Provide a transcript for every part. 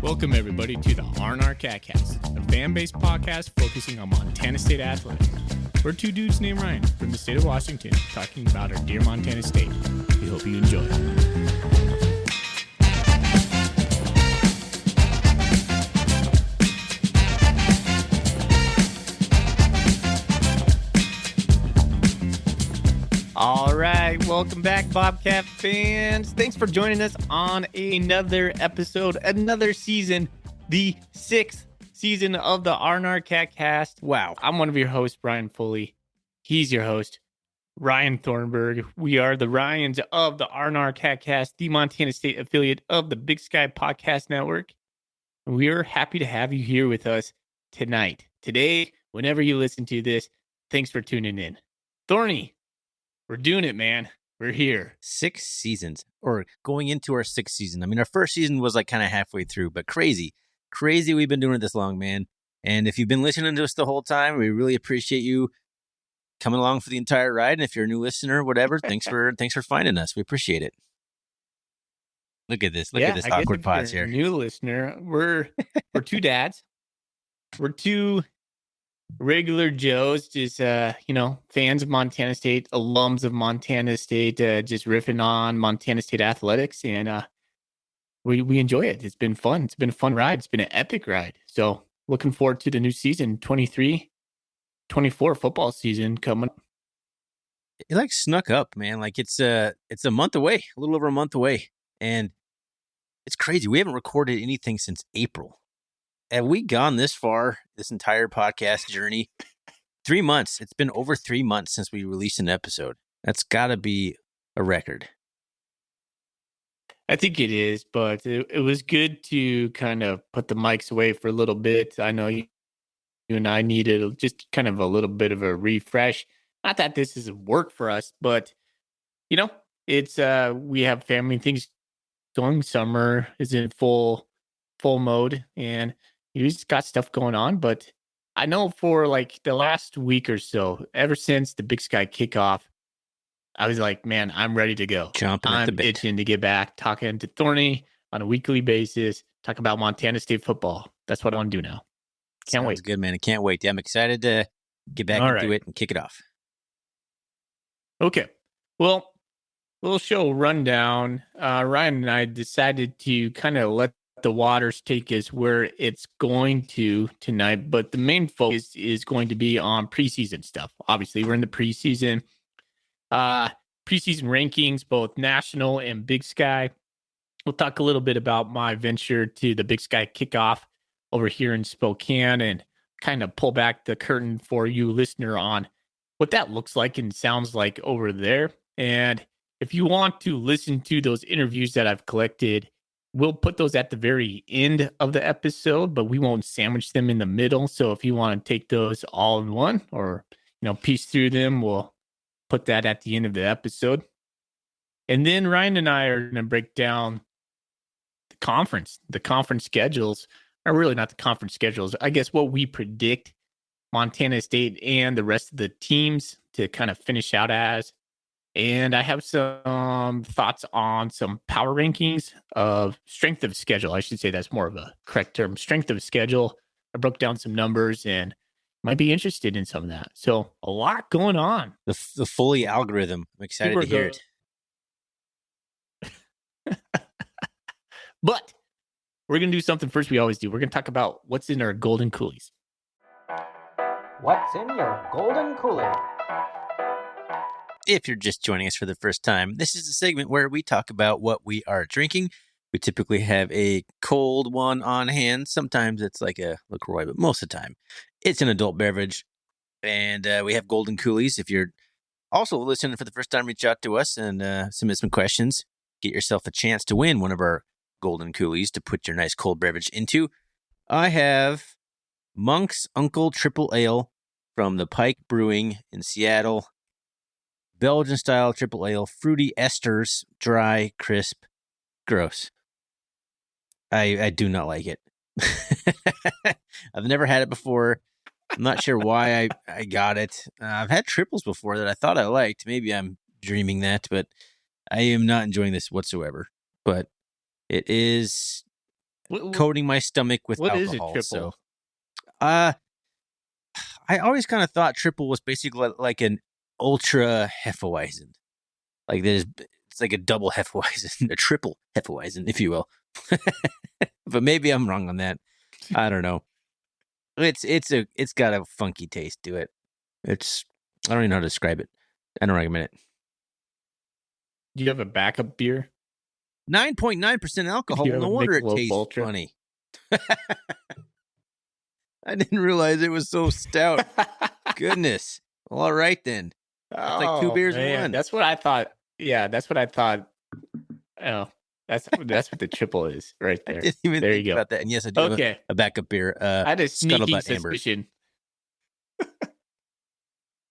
Welcome, everybody, to the R&R Catcast, a fan-based podcast focusing on Montana State athletics. We're two dudes named Ryan from the state of Washington talking about our dear Montana State. We hope you enjoy. All right, welcome back, Bobcat fans. Thanks for joining us on another episode, another season, the 6th season of the R&R Catcast. Wow, I'm one of your hosts, Brian Foley. He's your host, Ryan Thornburg. We are the Ryans of the R&R Catcast, the Montana State affiliate of the Big Sky Podcast Network. We are happy to have you here with us tonight, today, whenever you listen to this. Thanks for tuning in. Thorny. We're doing it, man. We're here. 6 seasons, or going into our 6th season. I mean, our first season was like kind of halfway through, but crazy we've been doing it this long, man. And if you've been listening to us the whole time, we really appreciate you coming along for the entire ride. And if you're a new listener, whatever, thanks for finding us. We appreciate it. Look at this. Look at this awkward pause here. New listener. We're two dads. We're two regular Joes, just fans of Montana State, alums of Montana State, just riffing on Montana State athletics, and we enjoy it. It's been fun. It's been a fun ride. It's been an epic ride. So looking forward to the new season, 23-24 football season coming. It like snuck up, man. Like it's a month away, a little over a month away, and it's crazy. We haven't recorded anything since April. Have we gone this far, this entire podcast journey? 3 months. It's been over 3 months since we released an episode. That's got to be a record. I think it is, but it was good to kind of put the mics away for a little bit. I know you and I needed just kind of a little bit of a refresh. Not that this is work for us, but, it's we have family things going. Summer is in full mode, and you just got stuff going on. But I know for like the last week or so, ever since the Big Sky kickoff, I was like, man, I'm ready to go. I'm itching to get back, talking to Thorny on a weekly basis, talk about Montana State football. That's what I want to do now. Can't wait. Good, man. I can't wait. I'm excited to get back into it and kick it off. Okay. Well, little show rundown. Ryan and I decided to kind of let the waters take us where it's going to tonight, but the main focus is going to be on preseason stuff. Obviously, we're in the preseason rankings, both national and Big Sky. We'll talk a little bit about my venture to the Big Sky kickoff over here in Spokane and kind of pull back the curtain for you listener on what that looks like and sounds like over there. And if you want to listen to those interviews that I've collected, we'll put those at the very end of the episode, but we won't sandwich them in the middle. So if you want to take those all in one or, piece through them, we'll put that at the end of the episode. And then Ryan and I are going to break down the conference schedules, or really not the conference schedules. I guess what we predict Montana State and the rest of the teams to kind of finish out as. And I have some thoughts on some power rankings of strength of schedule. I should say that's more of a correct term. Strength of schedule. I broke down some numbers and might be interested in some of that. So a lot going on. The Foley algorithm. I'm excited to hear it. But we're going to do something first we always do. We're going to talk about what's in our golden coolies. What's in your golden coolie? If you're just joining us for the first time, this is a segment where we talk about what we are drinking. We typically have a cold one on hand. Sometimes it's like a LaCroix, but most of the time it's an adult beverage. And we have golden coolies. If you're also listening for the first time, reach out to us and submit some questions. Get yourself a chance to win one of our golden coolies to put your nice cold beverage into. I have Monk's Uncle Triple Ale from the Pike Brewing in Seattle. Belgian style triple ale, fruity esters, dry, crisp, gross. I do not like it. I've never had it before. I'm not sure why I got it. I've had triples before that I thought I liked. Maybe I'm dreaming that, but I am not enjoying this whatsoever. But it is coating my stomach with what alcohol. is a triple? So, I always kind of thought triple was basically like an ultra Hefeweizen. Like it's like a double Hefeweizen, a triple Hefeweizen, if you will. But maybe I'm wrong on that. I don't know. It's got a funky taste to it. I don't even know how to describe it. I don't recommend it. Do you have a backup beer? 9.9% alcohol. No wonder it tastes funny. I didn't realize it was so stout. Goodness. Well, all right then. That's like 2 beers in one. That's what I thought. Yeah, that's what I thought. Oh, that's what the triple is right there. I didn't even there think you go. about that. And yes, I do have a backup beer. I had a sneaking Scuttlebutt Amber. suspicion.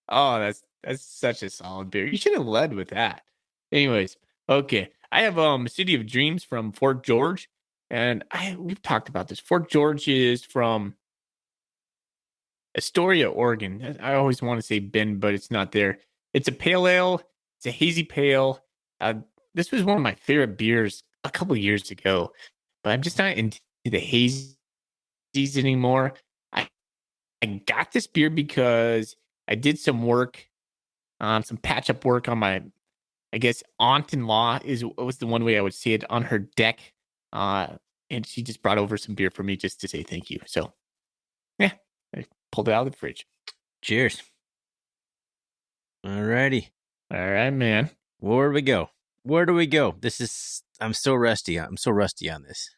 Oh, that's such a solid beer. You should have led with that. Anyways, okay. I have City of Dreams from Fort George, and we've talked about this. Fort George is from Astoria, Oregon. I always want to say Bend, but it's not there. It's a pale ale. It's a hazy pale. This was one of my favorite beers a couple years ago, but I'm just not into the hazies anymore. I got this beer because I did some work, some patch-up work on my, I guess, aunt-in-law was the one way I would see it, on her deck. And she just brought over some beer for me just to say thank you. So, yeah, I pulled it out of the fridge. Cheers. All righty. All right, man. Where do we go? I'm so rusty. I'm so rusty on this.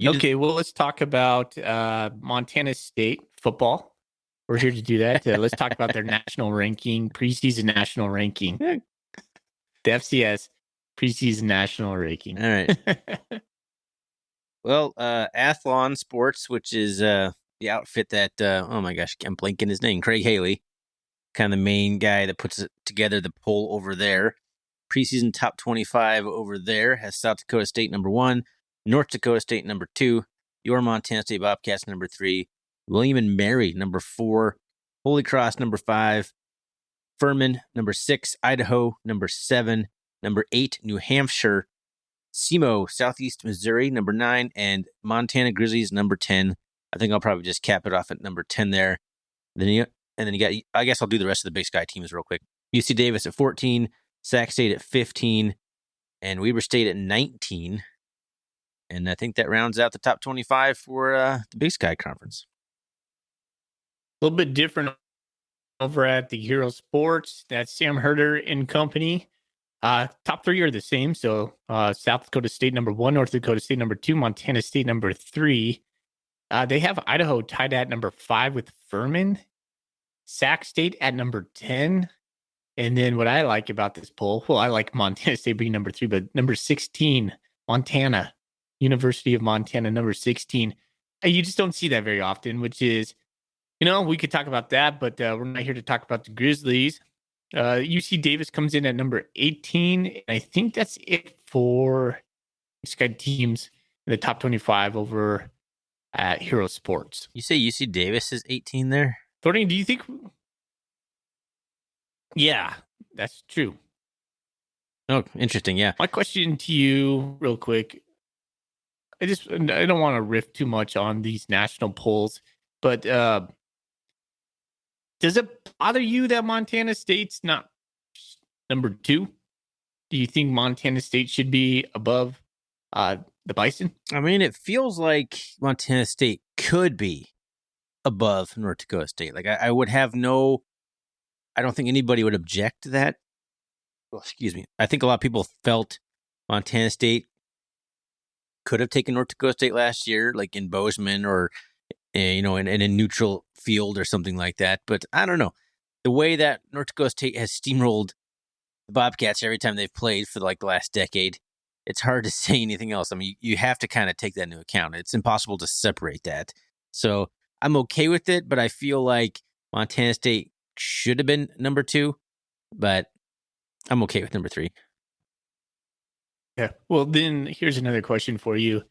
Okay, well, let's talk about Montana State football. We're here to do that. Let's talk about their national ranking, preseason national ranking. The FCS preseason national ranking. All right. Well, Athlon Sports, which is the outfit that, oh my gosh, I'm blanking his name, Craig Haley, kind of the main guy that puts together the poll over there. Preseason top 25 over there has South Dakota State number 1, North Dakota State number 2, your Montana State Bobcats number 3, William and Mary number 4, Holy Cross number 5, Furman number 6, Idaho number 7, number 8, New Hampshire, SEMO, Southeast Missouri number 9, and Montana Grizzlies number 10. I think I'll probably just cap it off at number 10 there. Then you got, I guess I'll do the rest of the Big Sky teams real quick. UC Davis at 14, Sac State at 15, and Weber State at 19. And I think that rounds out the top 25 for the Big Sky Conference. A little bit different over at the Hero Sports. That's Sam Herder and company. Top 3 are the same. So South Dakota State number 1, North Dakota State number 2, Montana State number 3. They have Idaho tied at number 5 with Furman, Sac State at number 10. And then what I like about this poll, well, I like Montana State being number 3, but number 16, Montana, University of Montana, number 16. You just don't see that very often, which is, we could talk about that, but we're not here to talk about the Grizzlies. UC Davis comes in at number 18. And I think that's it for Sky teams in the top 25 over at Hero Sports. You say UC Davis is 18 there? Thornton, do you think? Yeah, that's true. Oh, interesting. Yeah. My question to you, real quick. I don't want to riff too much on these national polls, but does it bother you that Montana State's not number 2? Do you think Montana State should be above the Bison? I mean, it feels like Montana State could be above North Dakota State. Like I would have I don't think anybody would object to that. Well, excuse me. I think a lot of people felt Montana State could have taken North Dakota State last year, like in Bozeman or, in a neutral field or something like that. But I don't know. The way that North Dakota State has steamrolled the Bobcats every time they've played for like the last decade, it's hard to say anything else. I mean, you have to kind of take that into account. It's impossible to separate that. So I'm okay with it, but I feel like Montana State should have been number 2, but I'm okay with number 3. Yeah. Well, then here's another question for you.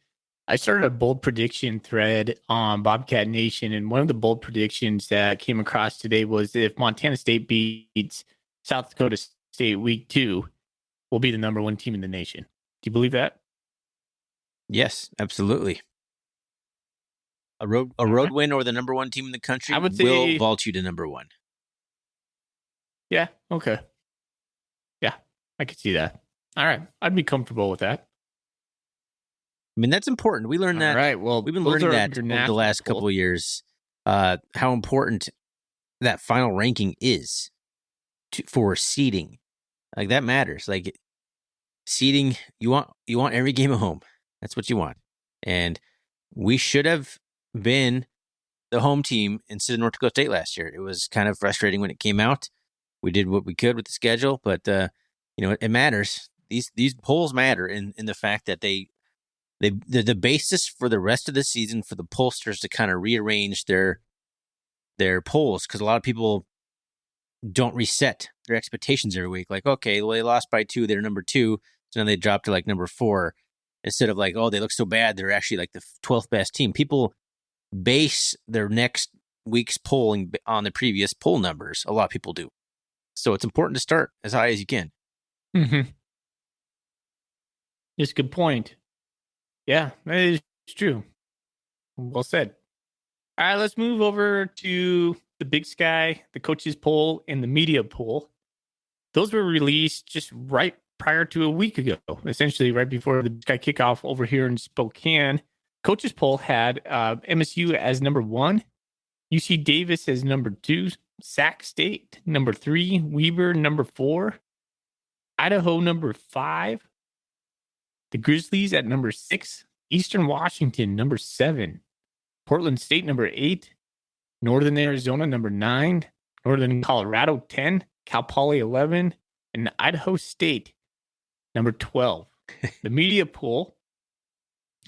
I started a bold prediction thread on Bobcat Nation, and one of the bold predictions that came across today was if Montana State beats South Dakota State week 2, we'll be the number 1 team in the nation. Do you believe that? Yes, absolutely. A road win over the number one team in the country I would will say, vault you to number one. yeah, okay. Yeah, I could see that. All right. I'd be comfortable with that. I mean, that's important. We learned All that. right. Well, We've been those learning are that your over the national last polls. couple of years, how important that final ranking is for seeding. Like that matters. Like seeding, you want every game at home. That's what you want. And we should have been the home team instead of North Dakota State last year. It was kind of frustrating when it came out. We did what we could with the schedule, but it matters. These polls matter in the fact that they're the basis for the rest of the season for the pollsters to kind of rearrange their polls, because a lot of people don't reset their expectations every week. Like, okay, well, they lost by 2, they're number 2, so now they dropped to like number 4, instead of like, oh, they look so bad, they're actually like the 12th best team. People base their next week's polling on the previous poll numbers. A lot of people do. So it's important to start as high as you can. Mm-hmm. It's a good point. Yeah, that is true. Well said. All right, let's move over to the Big Sky, the coaches poll, and the media poll. Those were released just right prior to a week ago, essentially right before the Big Sky kickoff over here in Spokane. Coaches poll had MSU as number 1, UC Davis as number 2, Sac State number 3, Weber number 4, Idaho number 5, the Grizzlies at number 6, Eastern Washington number 7, Portland State number 8, Northern Arizona number 9, Northern Colorado 10, Cal Poly 11, and Idaho State number 12. The media poll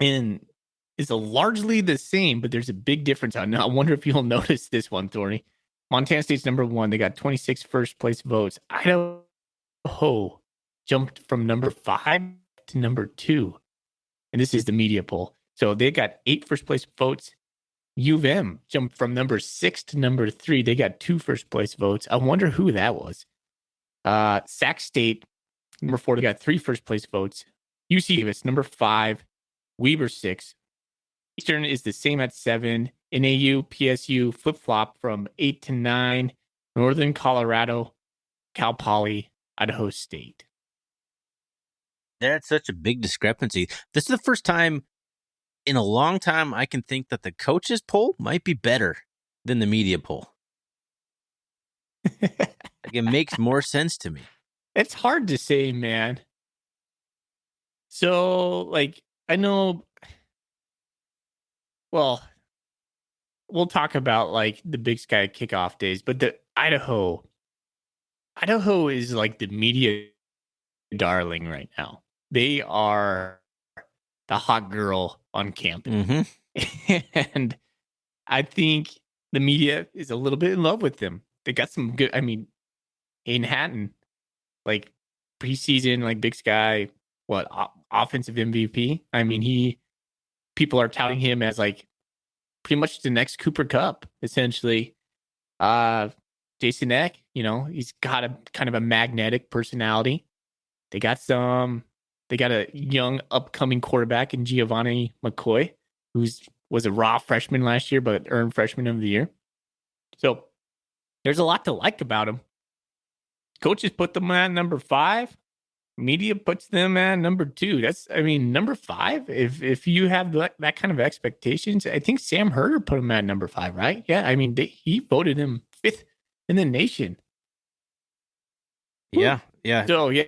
is largely the same, but there's a big difference. I wonder if you'll notice this one, Thorny. Montana State's number 1. They got 26 first place votes. Idaho jumped from number 5 to number 2. And this is the media poll. So they got 8 first place votes. U of M jumped from number 6 to number 3. They got 2 first place votes. I wonder who that was. Sac State, number 4, they got 3 first place votes. UC Davis, number 5. Weber 6. Eastern is the same at 7. NAU, PSU flip-flop from 8 to 9. Northern Colorado, Cal Poly, Idaho State. That's such a big discrepancy. This is the first time in a long time I can think that the coaches poll might be better than the media poll. Like, it makes more sense to me. It's hard to say, man. So, like, I know, well, we'll talk about like the Big Sky kickoff days, but the Idaho is like the media darling right now. They are the hot girl on campus. Mm-hmm. And I think the media is a little bit in love with them. They got some good, I mean, Hayden Hatton, like preseason, like Big Sky, offensive MVP. I mean, people are touting him as like pretty much the next Cooper Kupp, essentially. Jason Eck, he's got a kind of a magnetic personality. They got a young upcoming quarterback in Giovanni McCoy, was a raw freshman last year, but earned freshman of the year. So there's a lot to like about him. Coaches put them at number 5. Media puts them at number 2. Number 5. If you have that kind of expectations, I think Sam Herder put him at number 5, right? Yeah, I mean, he voted him 5th in the nation. Yeah, yeah. So yeah,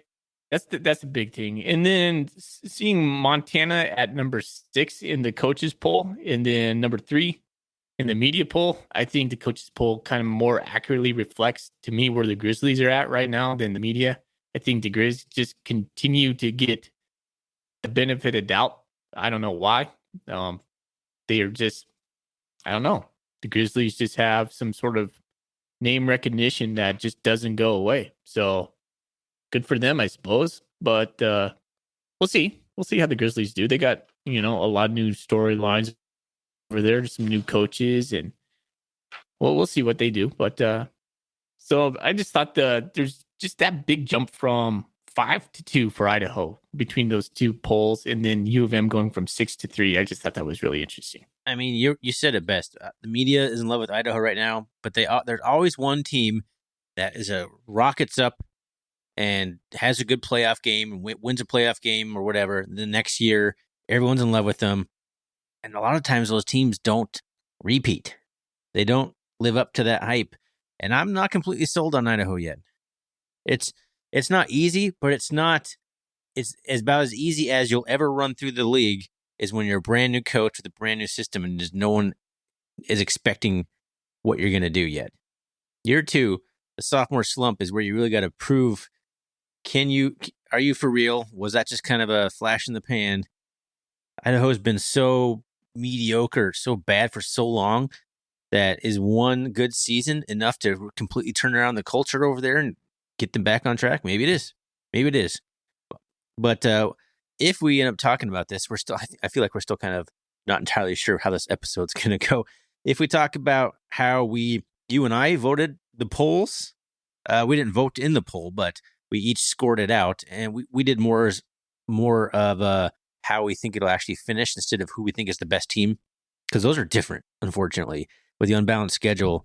that's a big thing. And then seeing Montana at number 6 in the coaches poll, and then number 3 in the media poll, I think the coaches poll kind of more accurately reflects to me where the Grizzlies are at right now than the media. I think the Grizz just continue to get the benefit of doubt. I don't know why. They are just, I don't know. The Grizzlies just have some sort of name recognition that just doesn't go away. So good for them, I suppose. But we'll see. We'll see how the Grizzlies do. They got, a lot of new storylines over there, some new coaches, and we'll see what they do. But so I just thought there's just that big jump from 5-2 for Idaho between those two polls, and then U of M going from 6-3. I just thought that was really interesting. I mean, you said it best. The media is in love with Idaho right now, but there's always one team that is a rockets up and has a good playoff game and wins a playoff game or whatever. The next year, everyone's in love with them, and a lot of times those teams don't repeat. They don't live up to that hype, and I'm not completely sold on Idaho yet. It's not easy, but it's about as easy as you'll ever run through the league. Is when you're a brand new coach with a brand new system and just no one is expecting what you're going to do yet. Year 2, the sophomore slump is where you really got to prove, are you for real? Was that just kind of a flash in the pan? Idaho's been so mediocre, so bad for so long that is one good season enough to completely turn around the culture over there and get them back on track? Maybe it is. But if we end up talking about this, I feel like we're still kind of not entirely sure how this episode's going to go. If we talk about how you and I voted the polls, we didn't vote in the poll, but we each scored it out, and we did more of how we think it'll actually finish instead of who we think is the best team, because those are different, unfortunately. With the unbalanced schedule,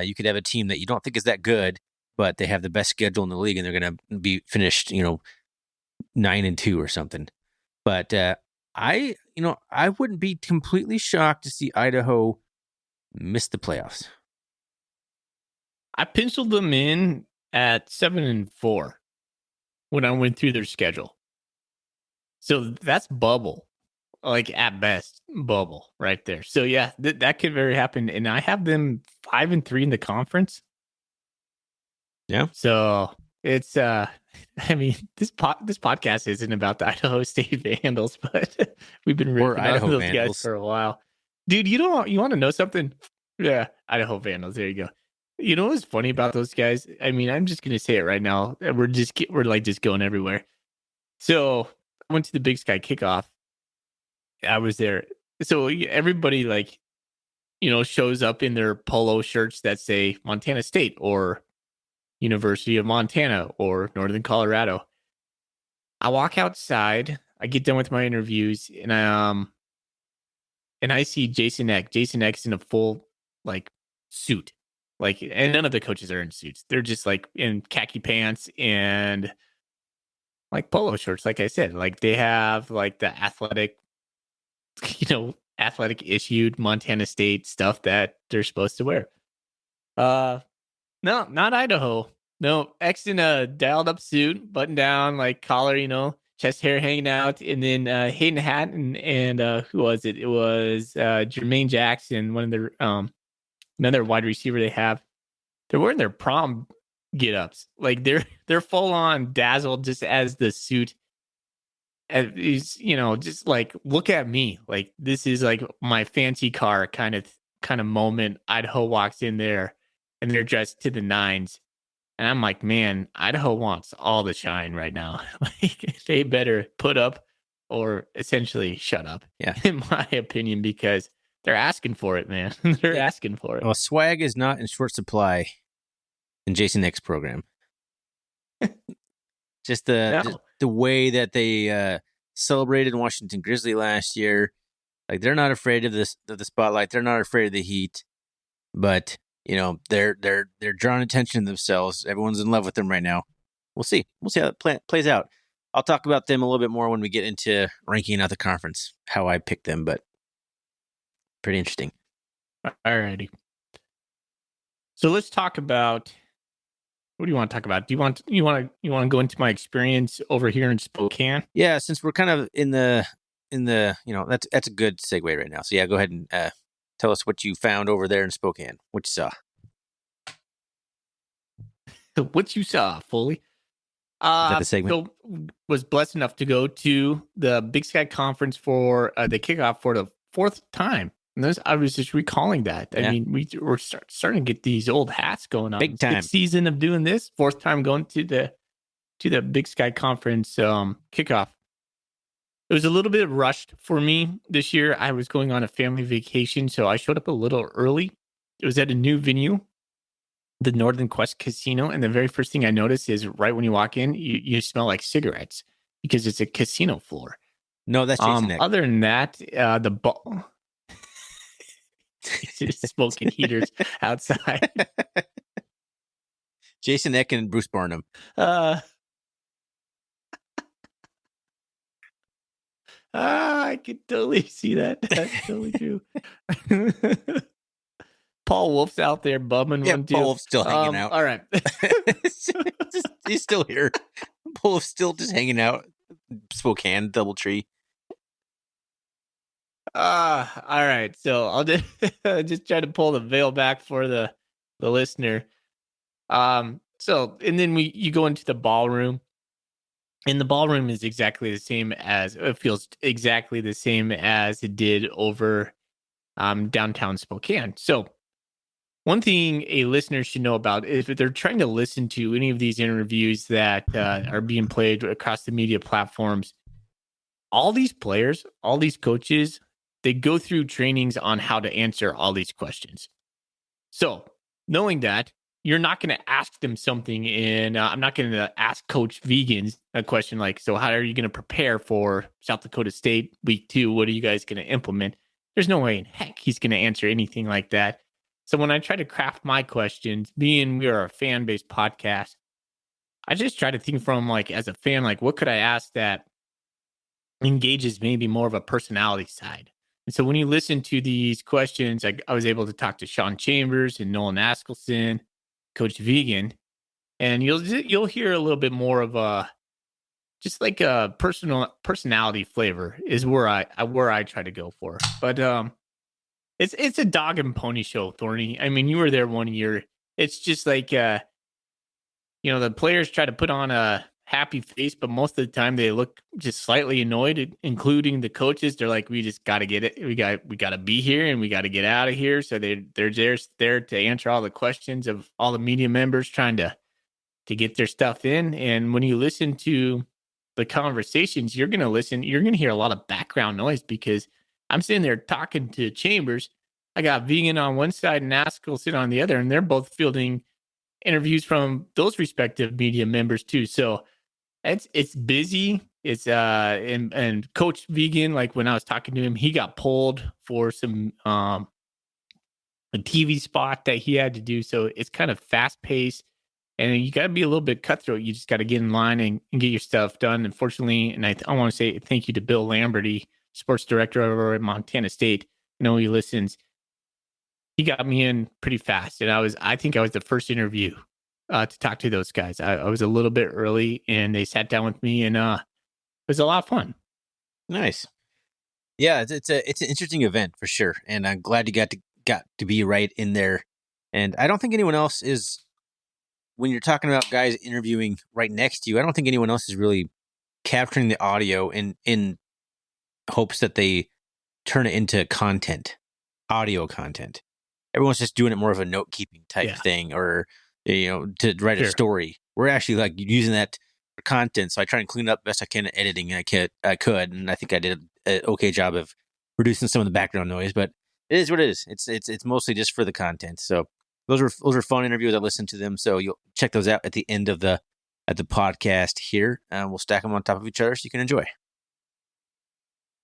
you could have a team that you don't think is that good, but they have the best schedule in the league, and they're going to be finished, 9-2 or something. But I wouldn't be completely shocked to see Idaho miss the playoffs. I penciled them in at 7-4 when I went through their schedule. So that's bubble, like at best bubble right there. So yeah, that could very happen. And I have them 5-3 in the conference. Yeah. So it's I mean, this podcast isn't about the Idaho State Vandals, but we've been ripping on those guys for a while. Dude, you want to know something? Yeah, Idaho Vandals. There you go. You know what's funny about those guys? I mean, I'm just gonna say it right now. We're just going everywhere. So I went to the Big Sky kickoff. I was there. So everybody shows up in their polo shirts that say Montana State or University of Montana or Northern Colorado. I walk outside. I get done with my interviews, and I see Jason Eck. Jason Eck's in a full suit, and none of the coaches are in suits. They're just in khaki pants and polo shirts. Like I said, they have the athletic, athletic issued Montana State stuff that they're supposed to wear. No, not Idaho. No, X in a dialed up suit, button down, collar, chest hair hanging out. And then Hayden Hatton and who was it? It was Jermaine Jackson, one of their another wide receiver they have. They're wearing their prom get ups. They're full on dazzled just as the suit. And he's, just look at me. This is my fancy car kind of moment. Idaho walks in there and they're dressed to the nines. And I'm like, man, Idaho wants all the shine right now. They better put up or essentially shut up, in my opinion, because they're asking for it, man. They're asking for it. Well, swag is not in short supply in Jason Eck's program. just the way that they celebrated Washington Grizzly last year. They're not afraid of the spotlight. They're not afraid of the heat. But they're drawing attention to themselves. Everyone's in love with them right now. We'll see how it plays out. I'll talk about them a little bit more when we get into ranking out the conference, how I picked them, but pretty interesting. All righty. So let's talk about, what do you want to talk about? Do you want to go into my experience over here in Spokane? Yeah, since we're kind of in the that's a good segue right now. So yeah, go ahead and tell us what you found over there in Spokane. What you saw. What you saw, Foley. Is that the segment? So was blessed enough to go to the Big Sky Conference for the kickoff for the 4th time. And I was just recalling that. I mean, we're starting to get these old hats going on. Big time. 6th season of doing this. 4th time going to the Big Sky Conference kickoff. It was a little bit rushed for me this year. I was going on a family vacation, so I showed up a little early. It was at a new venue. the Northern Quest Casino, and the very first thing I noticed is right when you walk in, you smell like cigarettes because it's a casino floor. No, that's Jason Eck. Other than that, the ball. Just smoking heaters outside. Jason Eck and Bruce Barnum. I could totally see that. That's totally true. Paul Wolf's out there bumming one too. Paul Wolf's still hanging out. All right. He's still here. Paul Wolf's still just hanging out. Spokane, Doubletree. All right. So I'll just try to pull the veil back for the listener. So and then you go into the ballroom. And the ballroom is exactly the same as it feels exactly the same as it did over downtown Spokane. So one thing a listener should know about is if they're trying to listen to any of these interviews that are being played across the media platforms, all these players, all these coaches, they go through trainings on how to answer all these questions. So knowing that, you're not going to ask them something and I'm not going to ask Coach Vigen a question like, so how are you going to prepare for South Dakota State week 2? What are you guys going to implement? There's no way in heck he's going to answer anything like that. So when I try to craft my questions, being we are a fan-based podcast, I just try to think from like, as a fan, like what could I ask that engages maybe more of a personality side? And so when you listen to these questions, I was able to talk to Sean Chambers and Nolan Askelson, Coach Vigen, and you'll hear a little bit more of a just like a personality flavor is where I try to go for. But it's a dog and pony show, Thorny. I mean, you were there 1 year. It's just like the players try to put on a happy face, but most of the time they look just slightly annoyed, including the coaches. They're like, we just got to get it. We got to be here and we got to get out of here. So they're just there to answer all the questions of all the media members trying to get their stuff in. And when you listen to the conversations, you're going to hear a lot of background noise because I'm sitting there talking to Chambers. I got Vigen on one side and Askelson on the other, and they're both fielding interviews from those respective media members too. So it's busy. It's and Coach Vigen, like when I was talking to him, he got pulled for some a TV spot that he had to do. So it's kind of fast paced, and you got to be a little bit cutthroat. You just got to get in line and get your stuff done. Unfortunately, and I want to say thank you to Bill Lamberty, sports director over at Montana State. I know he listens. He got me in pretty fast, and I think I was the first interview to talk to those guys. I was a little bit early, and they sat down with me, and it was a lot of fun. Nice. Yeah, it's an interesting event for sure, and I'm glad you got to be right in there. And I don't think anyone else is. When you're talking about guys interviewing right next to you, I don't think anyone else is really capturing the audio in hopes that they turn it into content, audio content. Everyone's just doing it more of a note-keeping type thing, or to write a story. We're actually like using that for content, so I try and clean up best I can at editing. I could, and I think I did an okay job of reducing some of the background noise. But it is what it is. It's mostly just for the content. So those are fun interviews. I listened to them, so you'll check those out at the end of the podcast here. We'll stack them on top of each other so you can enjoy.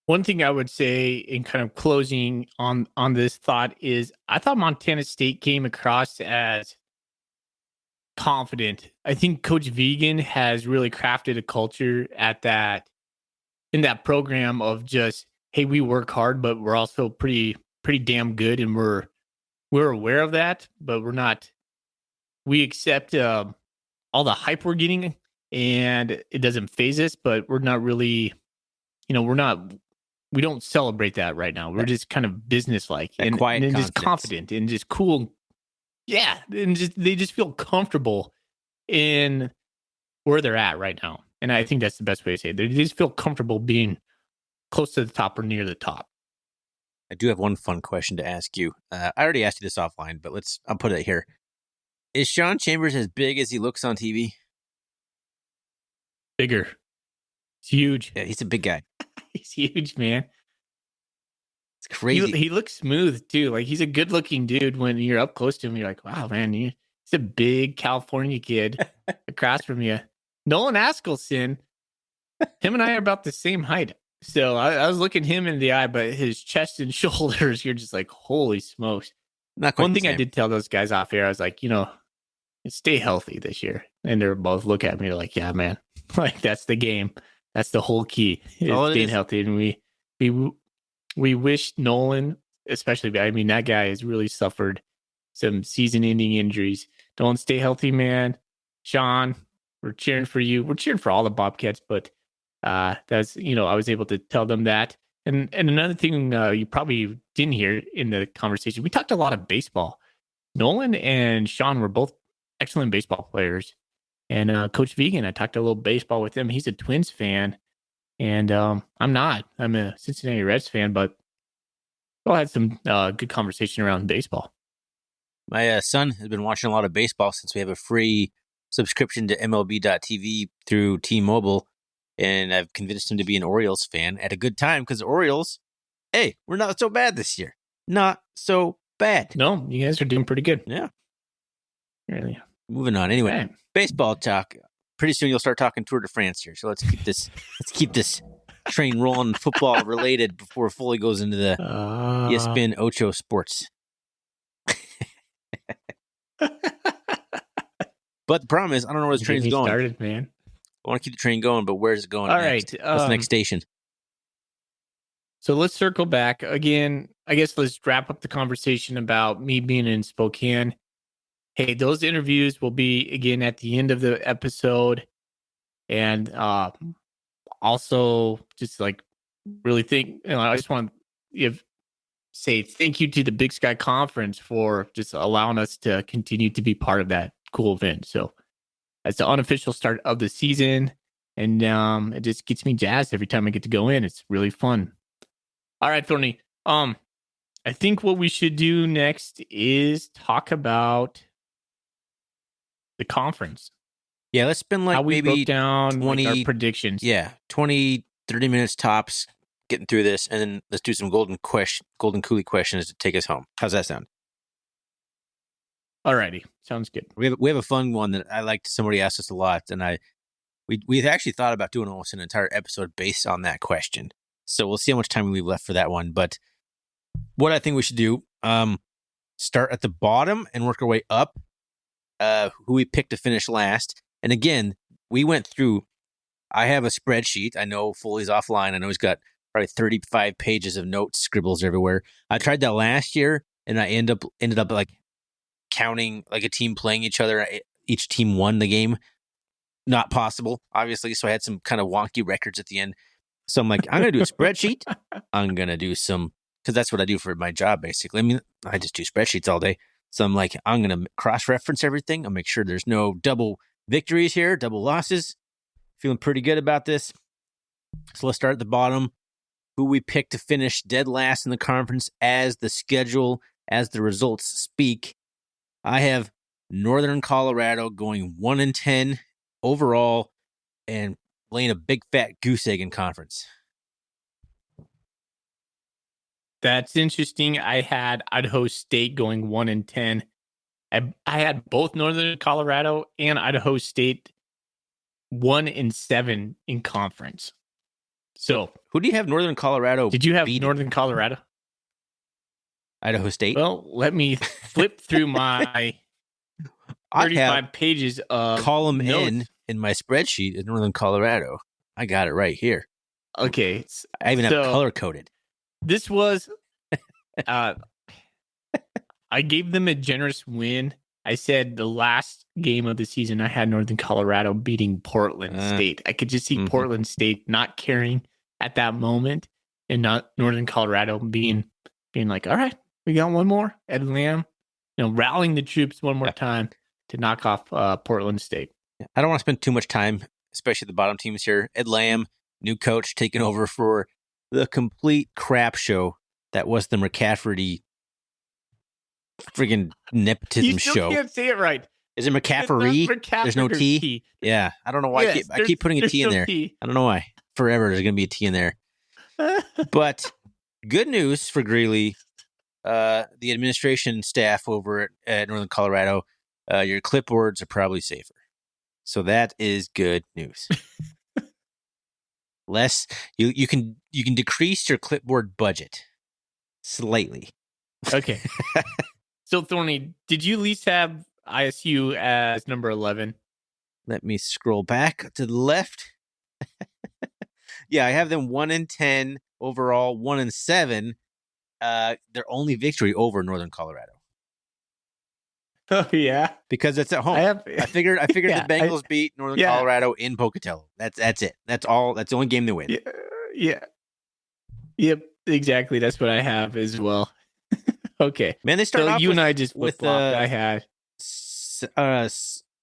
One thing I would say in kind of closing on this thought is I thought Montana State came across as confident. I think Coach Vigen has really crafted a culture in that program of just, hey, we work hard, but we're also pretty damn good, and we're aware of that, but we accept all the hype we're getting, and it doesn't phase us, but we're not really, we don't celebrate that right now. We're just kind of business-like and just confident and just cool. Yeah. And they just feel comfortable in where they're at right now. And I think that's the best way to say it. They just feel comfortable being close to the top or near the top. I do have one fun question to ask you. I already asked you this offline, but I'll put it here. Is Sean Chambers as big as he looks on TV? Bigger. It's huge. Yeah, he's a big guy. He's huge, man. It's crazy. He looks smooth too. Like he's a good looking dude. When you're up close to him, you're like, wow, man, he's He's a big California kid across from you. Nolan Askelson, him and I are about the same height. So I was looking him in the eye, but his chest and shoulders, you're just like, holy smokes. Not quite One the thing I same. did tell those guys off air, I was like, stay healthy this year. And they're both looking at me like, yeah, man, like that's the game. That's the whole key is all it staying is. healthy. And we wish Nolan, especially, I mean, that guy has really suffered some season-ending injuries. Don't stay healthy, man. Sean, we're cheering for you. We're cheering for all the Bobcats, but that's, I was able to tell them that. And another thing you probably didn't hear in the conversation, we talked a lot of baseball. Nolan and Sean were both excellent baseball players. And Coach Vigen, I talked a little baseball with him. He's a Twins fan. And I'm not. I'm a Cincinnati Reds fan, but we all had some good conversation around baseball. My son has been watching a lot of baseball since we have a free subscription to MLB.TV through T-Mobile, and I've convinced him to be an Orioles fan at a good time because the Orioles, hey, we're not so bad this year. Not so bad. No, you guys are doing pretty good. Yeah. Really. Moving on. Anyway, Right. Baseball talk. Pretty soon you'll start talking Tour de France here. So let's keep this train rolling football related before it fully goes into the ESPN Ocho Sports. But the problem is, I don't know where the train's going. Started, man. I want to keep the train going, but where's it going? All next? right. What's the next station? So let's circle back again. I guess let's wrap up the conversation about me being in Spokane. Hey, those interviews will be again at the end of the episode. And also just like really I just want to say thank you to the Big Sky Conference for just allowing us to continue to be part of that cool event. So that's the unofficial start of the season. And it just gets me jazzed every time I get to go in. It's really fun. All right, Thorny. I think what we should do next is talk about the conference. Yeah, let's spend like how we maybe broke down 20 our predictions. Yeah, 20, 30 minutes tops getting through this, and then let's do some golden coolie questions to take us home. How's that sound? Alrighty, sounds good. We have a fun one that I liked. Somebody asked us a lot, and we've actually thought about doing almost an entire episode based on that question. So we'll see how much time we leave left for that one. But what I think we should do, start at the bottom and work our way up. Who we picked to finish last. And again, we went through, I have a spreadsheet. I know Foley's offline. I know he's got probably 35 pages of notes, scribbles everywhere. I tried that last year, and I ended up like counting like a team playing each other. Each team won the game. Not possible, obviously. So I had some kind of wonky records at the end. So I'm like, I'm going to do a spreadsheet. I'm going to do some, because that's what I do for my job, basically. I mean, I just do spreadsheets all day. So I'm like, I'm going to cross-reference everything. I'll make sure there's no double victories here, double losses. Feeling pretty good about this. So let's start at the bottom. Who we picked to finish dead last in the conference as the schedule, as the results speak. I have Northern Colorado going 1-10 overall and laying a big fat goose egg in conference. That's interesting. I had Idaho State going 1-10. I had both Northern Colorado and Idaho State 1-7 in conference. So who do you have Northern Colorado? Did you have beating? Northern Colorado? Idaho State? Well, let me flip through my 35 pages of column notes. in my spreadsheet is Northern Colorado. I got it right here. Okay. I even have color coded. This was, I gave them a generous win. I said the last game of the season, I had Northern Colorado beating Portland State. I could just see Portland State not caring at that moment and not Northern Colorado being like, all right, we got one more. Ed Lamb, rallying the troops one more time to knock off Portland State. I don't want to spend too much time, especially the bottom teams here. Ed Lamb, new coach, taking over for the complete crap show that was the McCafferty friggin' nepotism show. You still can't say it right. Is it McCaffery? There's no T? Yeah. I don't know why I keep putting a T in there. I don't know why. Forever there's going to be a T in there. But good news for Greeley. The administration staff over at Northern Colorado your clipboards are probably safer. So that is good news. Less you can decrease your clipboard budget slightly. Okay. So Thorny, did you at least have ISU as number 11? Let me scroll back to the left. Yeah, I have them 1-10 overall, 1-7. Their only victory over Northern Colorado. Oh yeah, because it's at home. I figured Yeah, the Bengals beat Northern Colorado in Pocatello. That's it. That's all. That's the only game they win. Yeah. Yep. Exactly. That's what I have as well. Okay. Man, they start off you with, and I just with I had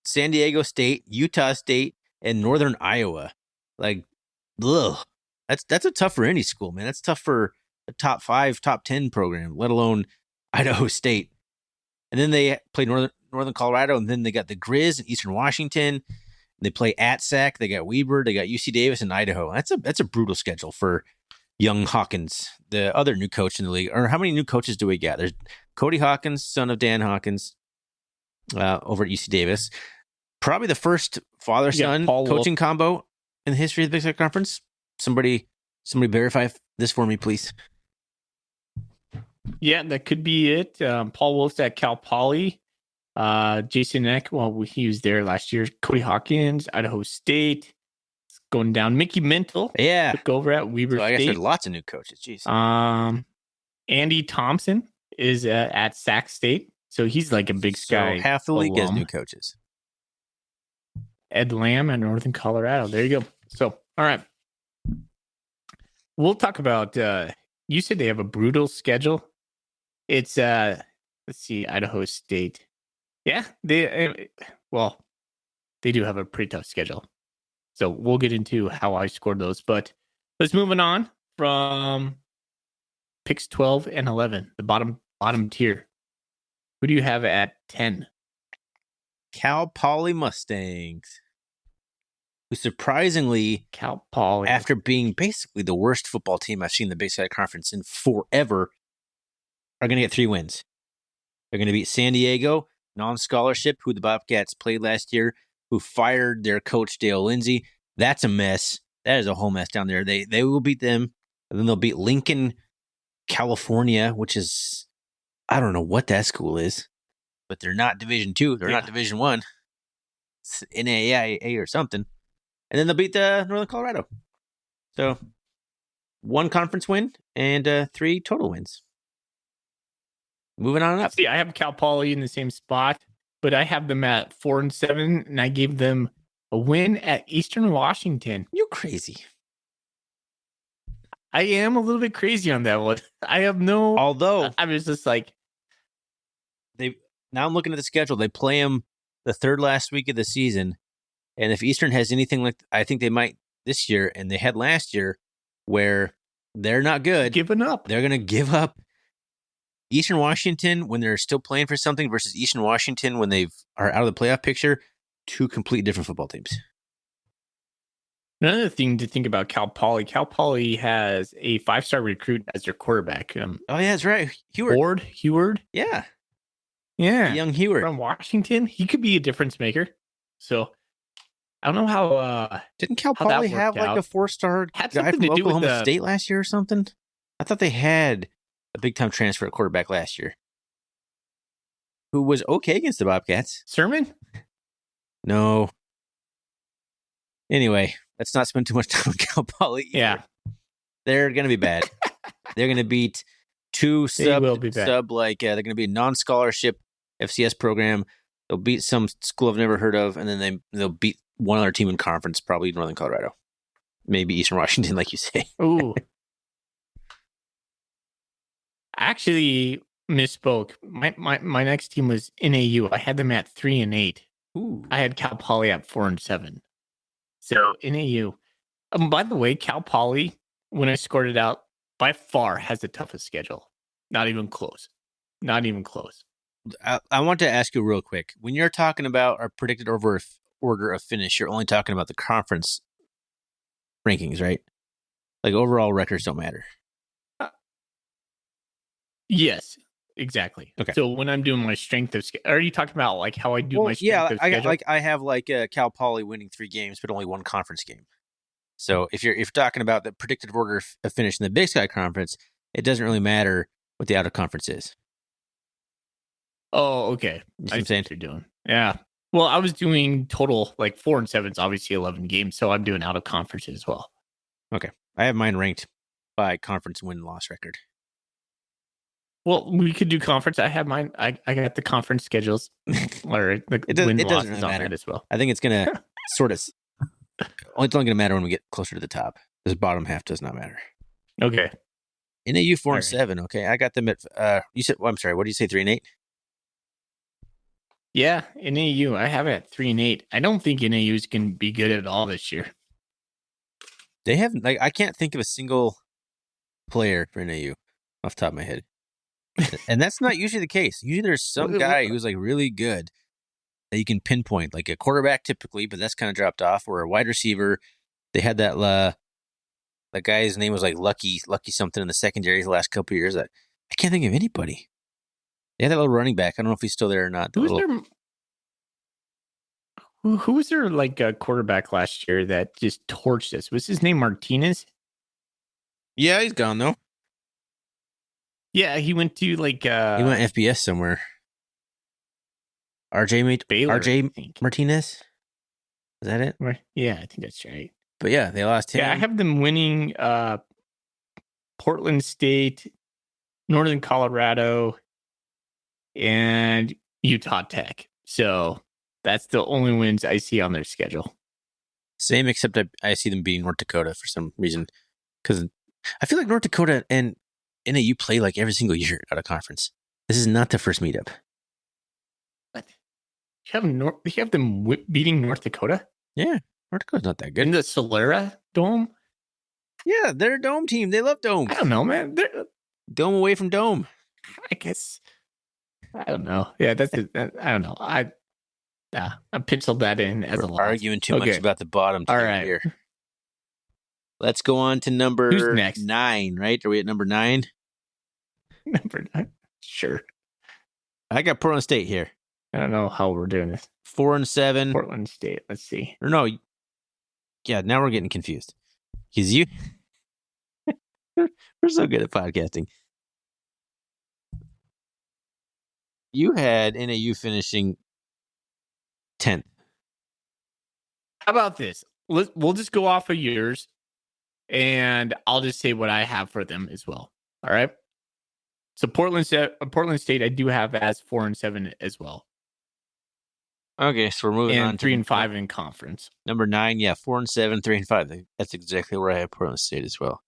San Diego State, Utah State, and Northern Iowa. Like, ugh. That's a tough for any school, man. That's tough for a top 5, top 10 program, let alone Idaho State. And then they play Northern Colorado, and then they got the Grizz in Eastern Washington. They play at Sac. They got Weber. They got UC Davis and Idaho. That's a brutal schedule for young Hawkins, the other new coach in the league. Or how many new coaches do we got? There's Cody Hawkins, son of Dan Hawkins, over at UC Davis. Probably the first father-son coaching combo in the history of the Big Sky Conference. Somebody verify this for me, please. Yeah, that could be it. Paul Wolf's at Cal Poly. Jason Eck, well, he was there last year. Cody Hawkins, Idaho State. It's going down. Mickey Mental. Yeah. Took over at Weber So I guess State. there's lots of new coaches. Jeez. Andy Thompson is at Sac State. So he's like a Big Sky. So half the league has alum. new coaches. Ed Lamb at Northern Colorado. There you go. So, all right. We'll talk about, you said they have a brutal schedule. It's, let's see, Idaho State. Yeah, they do have a pretty tough schedule. So we'll get into how I scored those. But let's move on from picks 12 and 11, the bottom tier. Who do you have at 10? Cal Poly Mustangs, who surprisingly, Cal Poly, after being basically the worst football team I've seen in the Big Sky Conference in forever, are going to get 3 wins. They're going to beat San Diego, non-scholarship, who the Bobcats played last year, who fired their coach, Dale Lindsay. That's a mess. That is a whole mess down there. They will beat them, and then they'll beat Lincoln, California, which is, I don't know what that school is, but they're not Division II. They're not Division I. It's NAIA or something. And then they'll beat the Northern Colorado. So 1 conference win and 3 total wins. Moving on up. See, I have Cal Poly in the same spot, but I have them at 4-7, and I gave them a win at Eastern Washington. You crazy. I am a little bit crazy on that one. I have no... Although... I was just like... Now I'm looking at the schedule. They play them the 3rd last week of the season. And if Eastern has anything like... I think they might this year, and they had last year, where they're not good. Giving up. They're going to give up. Eastern Washington, when they're still playing for something, versus Eastern Washington when they are out of the playoff picture, 2 completely different football teams. Another thing to think about Cal Poly has a 5-star recruit as their quarterback. Oh, yeah, that's right. Heward. Yeah. Yeah. Young Heward. From Washington. He could be a difference maker. So, I don't know how... Didn't Cal Poly have like a 4-star guy from Oklahoma State last year or something? I thought they had a big-time transfer at quarterback last year who was okay against the Bobcats. Sermon? No. Anyway, let's not spend too much time on Cal Poly either. Yeah. They're going to be bad. They're going to beat 2 they're going to be a non-scholarship FCS program. They'll beat some school I've never heard of, and then they'll beat one other team in conference, probably Northern Colorado. Maybe Eastern Washington, like you say. Ooh. Actually misspoke. My next team was NAU. I had them at 3-8. Ooh. I had Cal Poly at 4-7. So NAU. By the way, Cal Poly, when I scored it out, by far has the toughest schedule. Not even close. I want to ask you real quick. When you're talking about our predicted order of finish, you're only talking about the conference rankings, right? Like overall records don't matter. Yes. exactly. Okay. So when I'm doing my strength of schedule, are you talking about like how I do my strength of schedule? I have like Cal Poly winning 3 games, but only 1 conference game. So if you're talking about the predicted order of finish in the Big Sky Conference, it doesn't really matter what the out of conference is. Oh, okay. You see I what I'm see saying? what you're doing. Yeah. Well, I was doing total like 4 and 7 is obviously 11 games, so I'm doing out of conference as well. Okay. I have mine ranked by conference win-loss record. Well, we could do conference. I have mine. I got the conference schedules or the It win doesn't losses really on matter. that as well. I think it's going to sort of... It's only going to matter when we get closer to the top. This bottom half does not matter. Okay. NAU 4 All and right. 7. Okay. I got them at... you said... Well, I'm sorry. What did you say? 3 and 8? Yeah, NAU. I have it at 3 and 8. I don't think NAU's can be good at all this year. They haven't... Like, I can't think of a single player for NAU off the top of my head. And that's not usually the case. Usually there's some guy who's like really good that you can pinpoint, like a quarterback typically, but that's kind of dropped off, or a wide receiver. They had that guy's name was like Lucky something in the secondary the last couple of years. I can't think of anybody. They had that little running back. I don't know if he's still there or not. Who was their like quarterback last year that just torched us? Was his name Martinez? Yeah, he's gone though. Yeah, he went to like He went FBS somewhere. Baylor, I RJ think. Martinez? Is that it? Yeah, I think that's right. But yeah, they lost him. Yeah, I have them winning Portland State, Northern Colorado, and Utah Tech. So that's the only wins I see on their schedule. Same, except I see them beating North Dakota for some reason. Because I feel like North Dakota and NAU play like every single year out of conference. This is not the first meetup. What? You have them beating North Dakota? Yeah, North Dakota's not that good. In the Solera Dome? Yeah, they're a dome team. They love domes. I don't know, man. Dome away from dome. I guess. I don't know. Yeah, I don't know. I penciled that in as a loss. Arguing too much about the bottom team. All right. Here. Let's go on to number Who's next? 9, right? Are we at number 9? Number 9. Sure. I got Portland State here. I don't know how we're doing this. 4 and 7. Portland State. Let's see. Or no. Yeah, now we're getting confused. Because we're so good at podcasting. You had NAU finishing 10th. How about this? We'll just go off of yours, and I'll just say what I have for them as well. All right. So Portland State, I do have as 4 and 7 as well. Okay, so we're moving on to 3 and 5 in conference. Number 9, yeah, 4 and 7, 3 and 5. That's exactly where I have Portland State as well.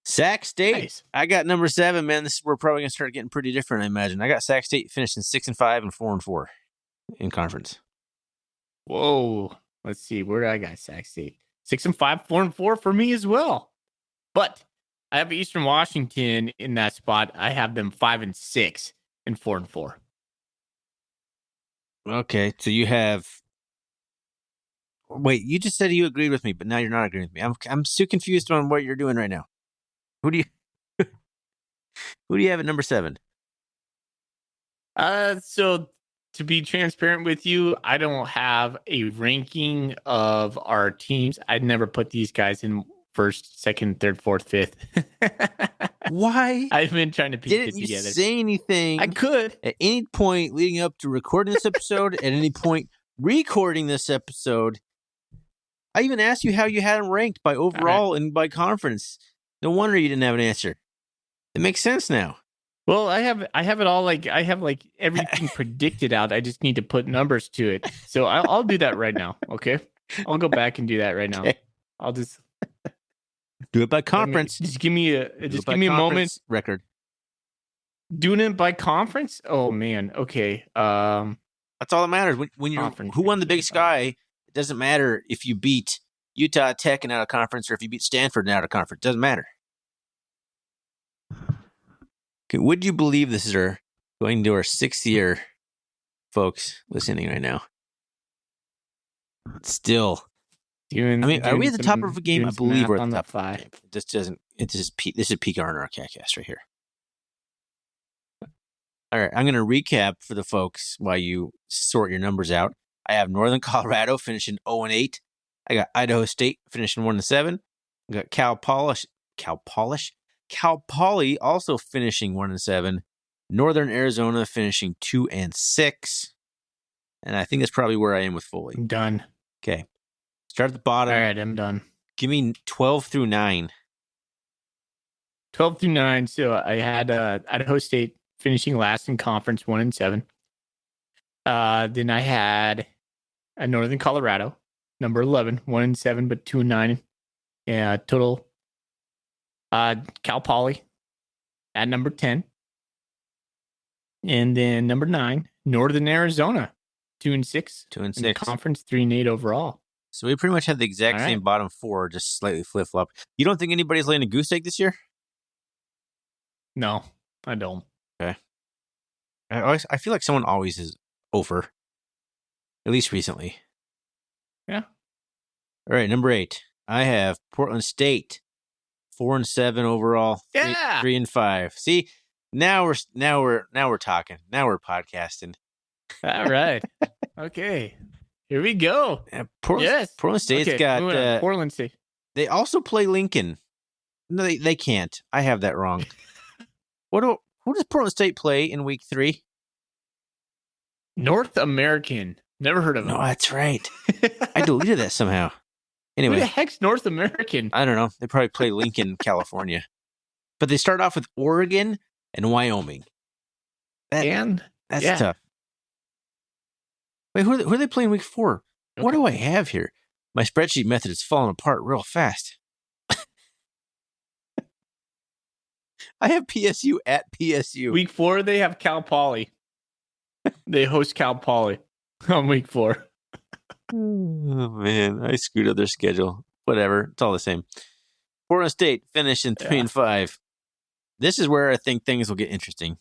Sac State, Nice. I got number 7, man. This is where we're probably gonna start getting pretty different, I imagine. I got Sac State finishing 6 and 5 and 4 and 4 in conference. Whoa. Let's see. Where do I got Sac State? 6 and 5, 4 and 4 for me as well. But I have Eastern Washington in that spot. I have them 5 and 6 and 4 and 4. Okay, so you have. Wait, you just said you agreed with me, but now you're not agreeing with me. I'm so confused on what you're doing right now. Who do you have at number 7? So to be transparent with you, I don't have a ranking of our teams. I'd never put these guys in first, second, third, fourth, fifth. Why? I've been trying to piece it Didn't you together. say anything? I could. At any point leading up to recording this episode, at any point recording this episode. I even asked you how you had them ranked by overall and by conference. No wonder you didn't have an answer. It makes sense now. Well, I have it all I have everything predicted out. I just need to put numbers to it. So I'll do that right now. Okay, I'll go back and do that right now. Okay. I'll just do it by conference. Just give me a moment. Record. Doing it by conference? Oh man. Okay. That's all that matters. When you're who won the Big Sky, it doesn't matter if you beat Utah Tech and out of conference or if you beat Stanford and out of conference. It doesn't matter. Okay, would you believe this is going into our 6th year, folks, listening right now? Still. Are we at the top of a game? I believe we're at the top of a game. This is Pete Garner, our CatCast right here. All right, I'm going to recap for the folks while you sort your numbers out. I have Northern Colorado finishing 0-8. I got Idaho State finishing 1-7. I got Cal Poly also finishing 1-7. Northern Arizona finishing 2-6. And I think that's probably where I am with Foley. I'm done. Okay. Start at the bottom. All right, I'm done. Give me 12 through 9. 12 through 9. So I had Idaho State finishing last in conference, 1-7. Then I had Northern Colorado, number 11, 1-7, but 2-9. Yeah, total. Cal Poly at number 10. And then number 9, Northern Arizona, 2-6. 2-6. In conference, 3-8 overall. So we pretty much have the exact All same right. bottom 4, just slightly flip-flop. You don't think anybody's laying a goose egg this year? No, I don't. Okay. I feel like someone always is over, at least recently. Yeah. All right, number 8. I have Portland State, 4-7 overall. Yeah. 3-5. See, now we're talking. Now we're podcasting. All right. Okay. Here we go. Portland State's okay, got Portland State. They also play Lincoln. No, they can't. I have that wrong. Who does Portland State play in week 3? North American. Never heard of them. No, that's right. I deleted that somehow. Anyway, Who the heck's North American? I don't know. They probably play Lincoln, California. But they start off with Oregon and Wyoming. That's tough. Wait, who are they playing week 4? Okay. What do I have here? My spreadsheet method is falling apart real fast. I have PSU at PSU. Week 4, they have Cal Poly. They host Cal Poly on week 4. Oh, man. I screwed up their schedule. Whatever. It's all the same. Portland State finishing 3-5. This is where I think things will get interesting.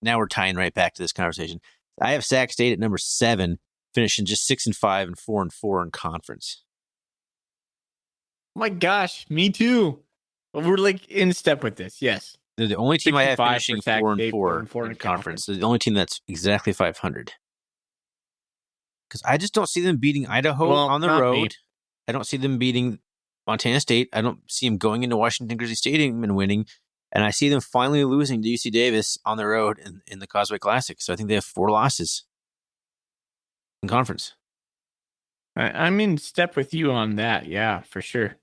Now we're tying right back to this conversation. I have Sac State at number 7, finishing just 6-5 and 4-4 in conference. Oh my gosh, me too. We're like in step with this. Yes. They're the only team I have finishing 4-4 in conference. conference. They're the only team that's exactly 500. Because I just don't see them beating Idaho on the road. Me. I don't see them beating Montana State. I don't see them going into Washington Grizzly Stadium and winning. And I see them finally losing to UC Davis on the road in the Causeway Classic. So I think they have 4 losses in conference. I'm in step with you on that. Yeah, for sure.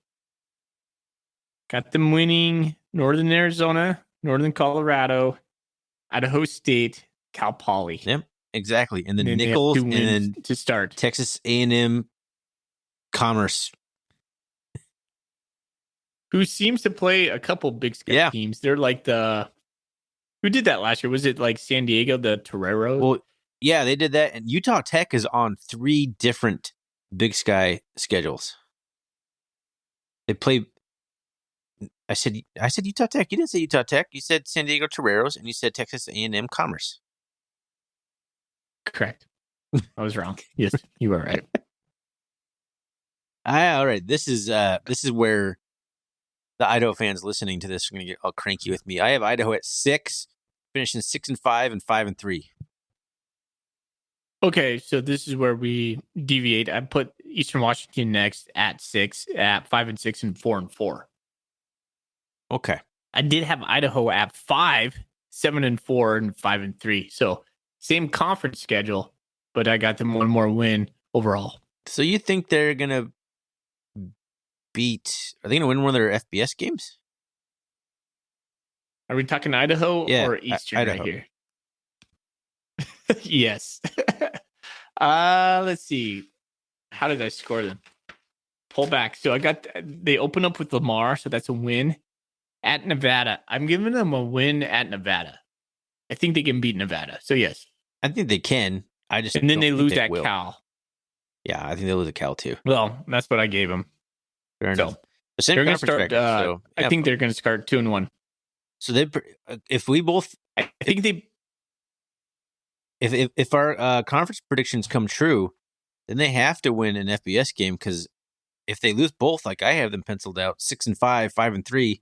Got them winning Northern Arizona, Northern Colorado, Idaho State, Cal Poly. Yep, exactly. And then Nichols and then to start. Texas A&M Commerce. Who seems to play a couple Big Sky teams. They're like who did that last year? Was it like San Diego, the Toreros? Well, yeah, they did that. And Utah Tech is on 3 different Big Sky schedules. They play... I said Utah Tech. You didn't say Utah Tech. You said San Diego Toreros, and you said Texas A&M Commerce. Correct. I was wrong. Yes, you were right. All right. This is where the Idaho fans listening to this are going to get all cranky with me. I have Idaho at 6, finishing 6-5 and 5-3. Okay, so this is where we deviate. I put Eastern Washington next at 6, at 5-6 and 4-4. Okay. I did have Idaho at 5, 7-4 and 5-3. So same conference schedule, but I got them one more win overall. So you think they're going to are they going to win one of their FBS games? Are we talking Idaho or Eastern Idaho. right here? Yes. Let's see. How did I score them? Pull back. So they open up with Lamar, so that's a win. At Nevada, I'm giving them a win at Nevada. I think they can beat Nevada. So yes, I think they can. And then they lose at Cal. Yeah, I think they lose at Cal too. Well, that's what I gave them. Fair enough. They're going to start. I think they're going to start 2-1. So if we both, I think they, if our conference predictions come true, then they have to win an FBS game, because if they lose both, like I have them penciled out, 6-5, 5-3.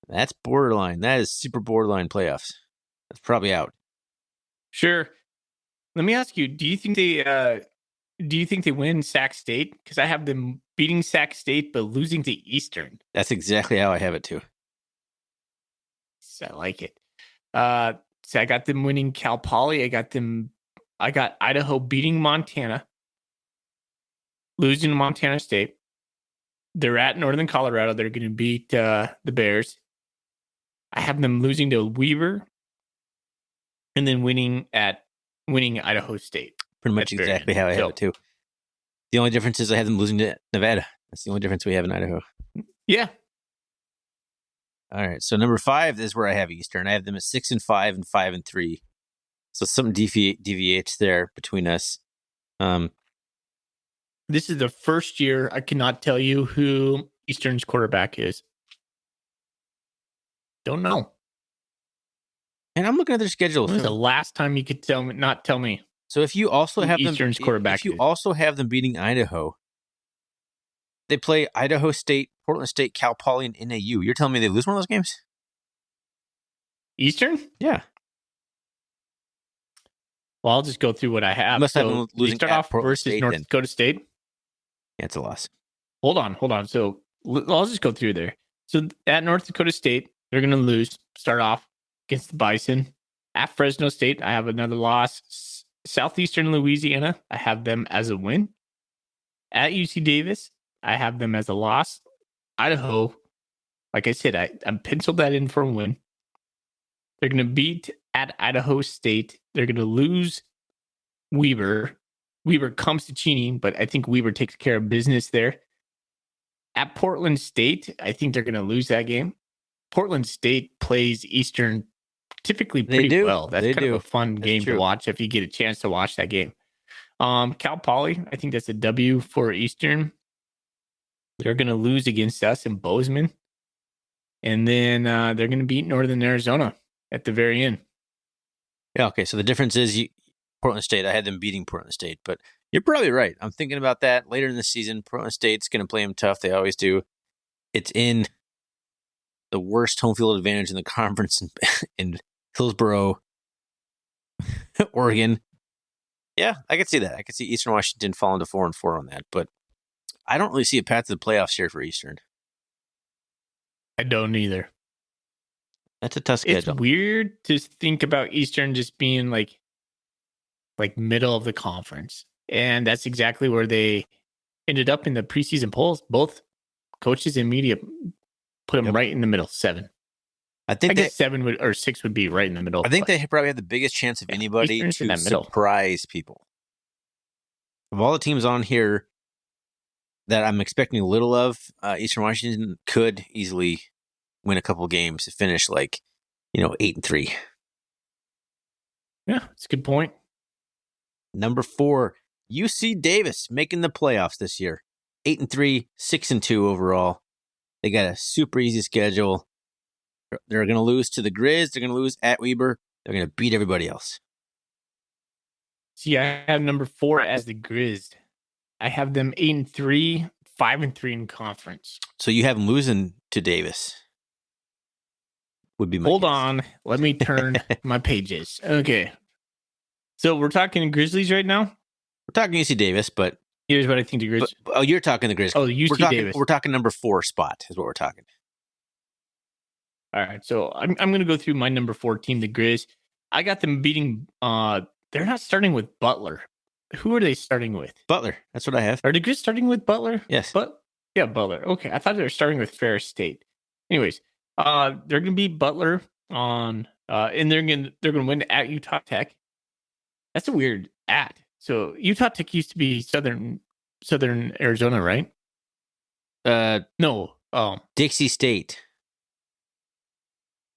That's borderline. That is super borderline playoffs. That's probably out. Sure. Let me ask you: Do you think they win Sac State? Because I have them beating Sac State but losing to Eastern. That's exactly how I have it too. So I like it. So I got them winning Cal Poly. I got Idaho beating Montana, losing to Montana State. They're at Northern Colorado. They're going to beat the Bears. I have them losing to Weber, and then winning Idaho State. Pretty much exactly how I have it too. The only difference is I have them losing to Nevada. That's the only difference we have in Idaho. Yeah. All right. So number 5 is where I have Eastern. I have them at 6-5 and 5-3. So something deviates there between us. This is the first year I cannot tell you who Eastern's quarterback is. Don't know. And I'm looking at their schedule. When was the last time you could not tell me? So if you also have Eastern's quarterback, if you also have them beating Idaho, they play Idaho State, Portland State, Cal Poly, and NAU. You're telling me they lose one of those games? Eastern? Yeah. Well, I'll just go through what I have. Must have them losing start at off Portland versus State, North then. Dakota State. Yeah, it's a loss. Hold on. So I'll just go through there. So at North Dakota State, they're going to lose. Start off against the Bison. At Fresno State, I have another loss. Southeastern Louisiana, I have them as a win. At UC Davis, I have them as a loss. Idaho, like I said, I penciled that in for a win. They're going to beat at Idaho State. They're going to lose Weber. Weber comes to Cheney, but I think Weber takes care of business there. At Portland State, I think they're going to lose that game. Portland State plays Eastern typically pretty well. That's kind of a fun game to watch if you get a chance to watch that game. Cal Poly, I think that's a W for Eastern. They're going to lose against us in Bozeman. And then they're going to beat Northern Arizona at the very end. Yeah, okay. So the difference is Portland State, I had them beating Portland State, but you're probably right. I'm thinking about that later in the season. Portland State's going to play them tough. They always do. It's in the worst home field advantage in the conference in Hillsboro, Oregon. Yeah, I could see that. I could see Eastern Washington falling to 4-4 on that, but I don't really see a path to the playoffs here for Eastern. I don't either. That's a tough schedule. It's weird to think about Eastern just being like middle of the conference. And that's exactly where they ended up in the preseason polls. Both coaches and media put them right in the middle, 7. I guess 7 or 6 would be right in the middle. I think they probably have the biggest chance of anybody to surprise people. Of all the teams on here that I'm expecting a little of, Eastern Washington could easily win a couple games to finish 8-3. Yeah, that's a good point. Number 4, UC Davis making the playoffs this year. 8-3, 6-2 overall. They got a super easy schedule. They're going to lose to the Grizz. They're going to lose at Weber. They're going to beat everybody else. See, I have number 4 as the Grizz. I have them 8-3, 5-3 in conference. So you have them losing to Davis. Would be my Hold guess. on. Let me turn my pages. Okay. So we're talking Grizzlies right now? We're talking UC Davis, but here's what I think the Grizzlies. You're talking the Grizz. Oh, UC Davis. We're talking number 4 spot is what we're talking. All right. So I'm going to go through my number 4 team, the Grizz. I got them beating. They're not starting with Butler. Who are they starting with? Butler. That's what I have. Are the Grizz starting with Butler? Yes. Yeah, Butler. Okay. I thought they were starting with Ferris State. Anyways, they're going to beat Butler on, and they're going to win at Utah Tech. That's a weird at. So Utah Tech used to be Southern Arizona, right? No. Dixie State.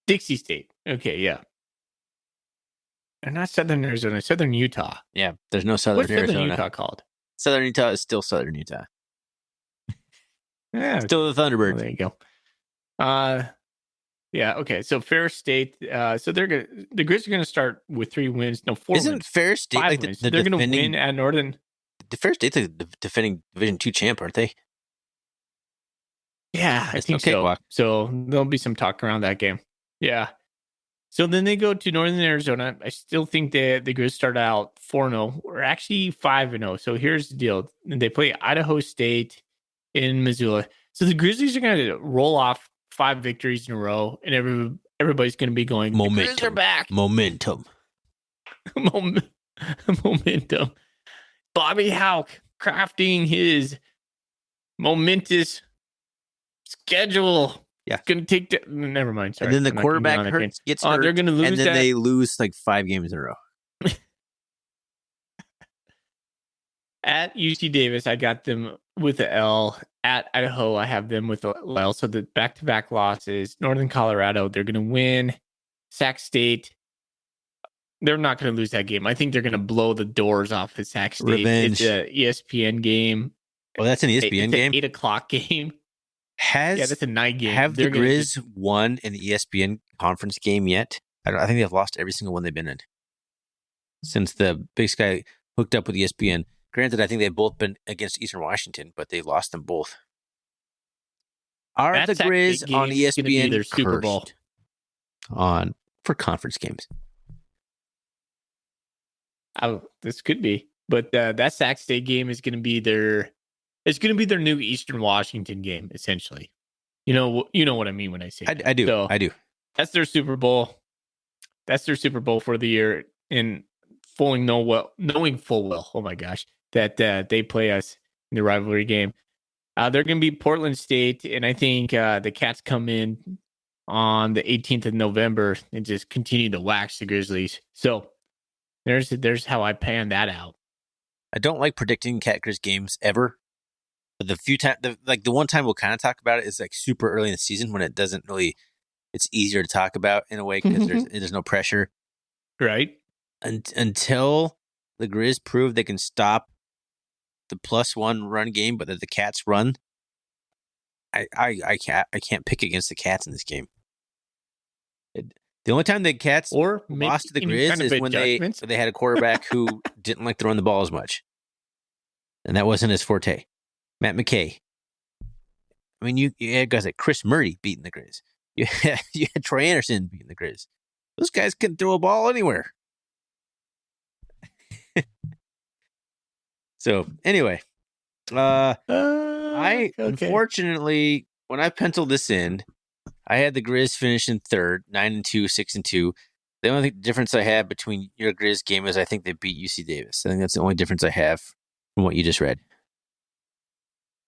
Dixie State. Okay, yeah. They're not Southern Arizona, Southern Utah. Yeah, there's no Southern What's Arizona. Southern Utah called? Southern Utah is still Southern Utah. Yeah, still the Thunderbirds. Oh, there you go. Yeah, okay. So Ferris State, so the Grizz are going to start with 3 wins. No, 4 Isn't wins. Ferris State 5 like wins. the They're going to defending, win at Northern. The Ferris State's like the defending Division 2 champ, aren't they? Yeah, I think so. So there'll be some talk around that game. Yeah. So then they go to Northern Arizona. I still think the Grizz start out 4-0. We're actually 5-0. So here's the deal. They play Idaho State in Missoula. So the Grizzlies are going to roll off 5 victories in a row, and everybody's going to be going, the Grizz are back. Momentum. Momentum. Bobby Houck crafting his momentous schedule. Yeah. It's going to take... never mind. Sorry. And then the quarterback gets hurt. They're going to lose and then they lose like 5 games in a row. At UC Davis, I got them with the L. At Idaho, I have them with the L. So the back-to-back losses. Northern Colorado, they're going to win. Sac State, they're not going to lose that game. I think they're going to blow the doors off of Sac State. Revenge. It's an ESPN game. Oh, that's an ESPN game? It's an 8 o'clock game. Yeah, that's a night game. Have the Grizz won in the ESPN conference game yet? I think they've lost every single one they've been in since the Big Sky hooked up with ESPN. Granted, I think they've both been against Eastern Washington, but they lost them both. Are the Grizz on ESPN their Super Bowl for conference games? Oh, this could be, but that Sac State game is going to be their. It's going to be their new Eastern Washington game, essentially. You know what I mean when I say that. I do. So I do. That's their Super Bowl. That's their Super Bowl for the year, and knowing full well. Oh my gosh, that they play us in the rivalry game. They're going to be Portland State, and I think the Cats come in on the 18th of November and just continue to wax the Grizzlies. So there's how I pan that out. I don't like predicting Cat Grizz games ever. But the one time we'll kind of talk about it is like super early in the season when it doesn't really, it's easier to talk about in a way because there's no pressure. Right. Until the Grizz prove they can stop the +1 run game, but that the Cats run, I can't pick against the Cats in this game. The only time the Cats lost to the Grizz is when they had a quarterback who didn't like to run the ball as much. And that wasn't his forte. Matt McKay. I mean, you had guys like Chris Murray beating the Grizz. You had Troy Anderson beating the Grizz. Those guys couldn't throw a ball anywhere. So, anyway. Unfortunately, when I penciled this in, I had the Grizz finishing third, 9-2, 6-2. The only difference I have between your Grizz game is I think they beat UC Davis. I think that's the only difference I have from what you just read.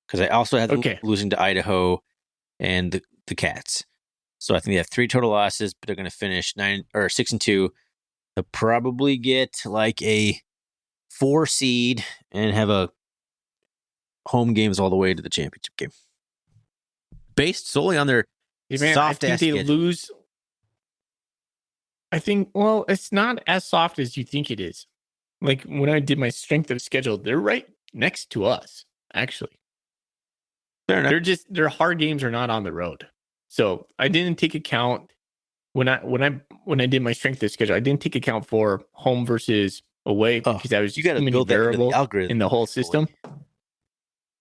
Because I also had them losing to Idaho and the Cats. So I think they have 3 total losses, but they're going to finish 6-2. They'll probably get like a 4 seed and have a home games all the way to the championship game. Based solely on their soft ass schedule. Lose. I think, it's not as soft as you think it is. Like when I did my strength of schedule, they're right next to us, actually. Their hard games are not on the road. So I didn't take account when I did my strength of schedule. I didn't take account for home versus away because I was you got to build that into the algorithm in the whole system.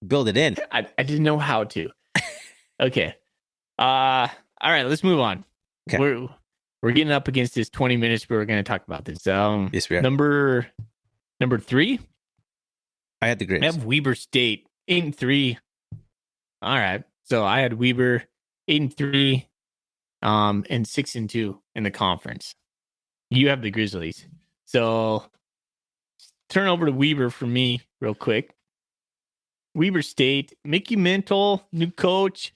Build it in. I didn't know how to. Okay. All right. Let's move on. Okay. We're getting up against this 20 minutes. But we're going to talk about this. Yes, we are. Number 3. I had the Grizz. I have Weber State 8-3. All right. So I had Weber 8-3, and 6-2 in the conference. You have the Grizzlies. So turn over to Weber for me real quick. Weber State, Mickey Mental, new coach.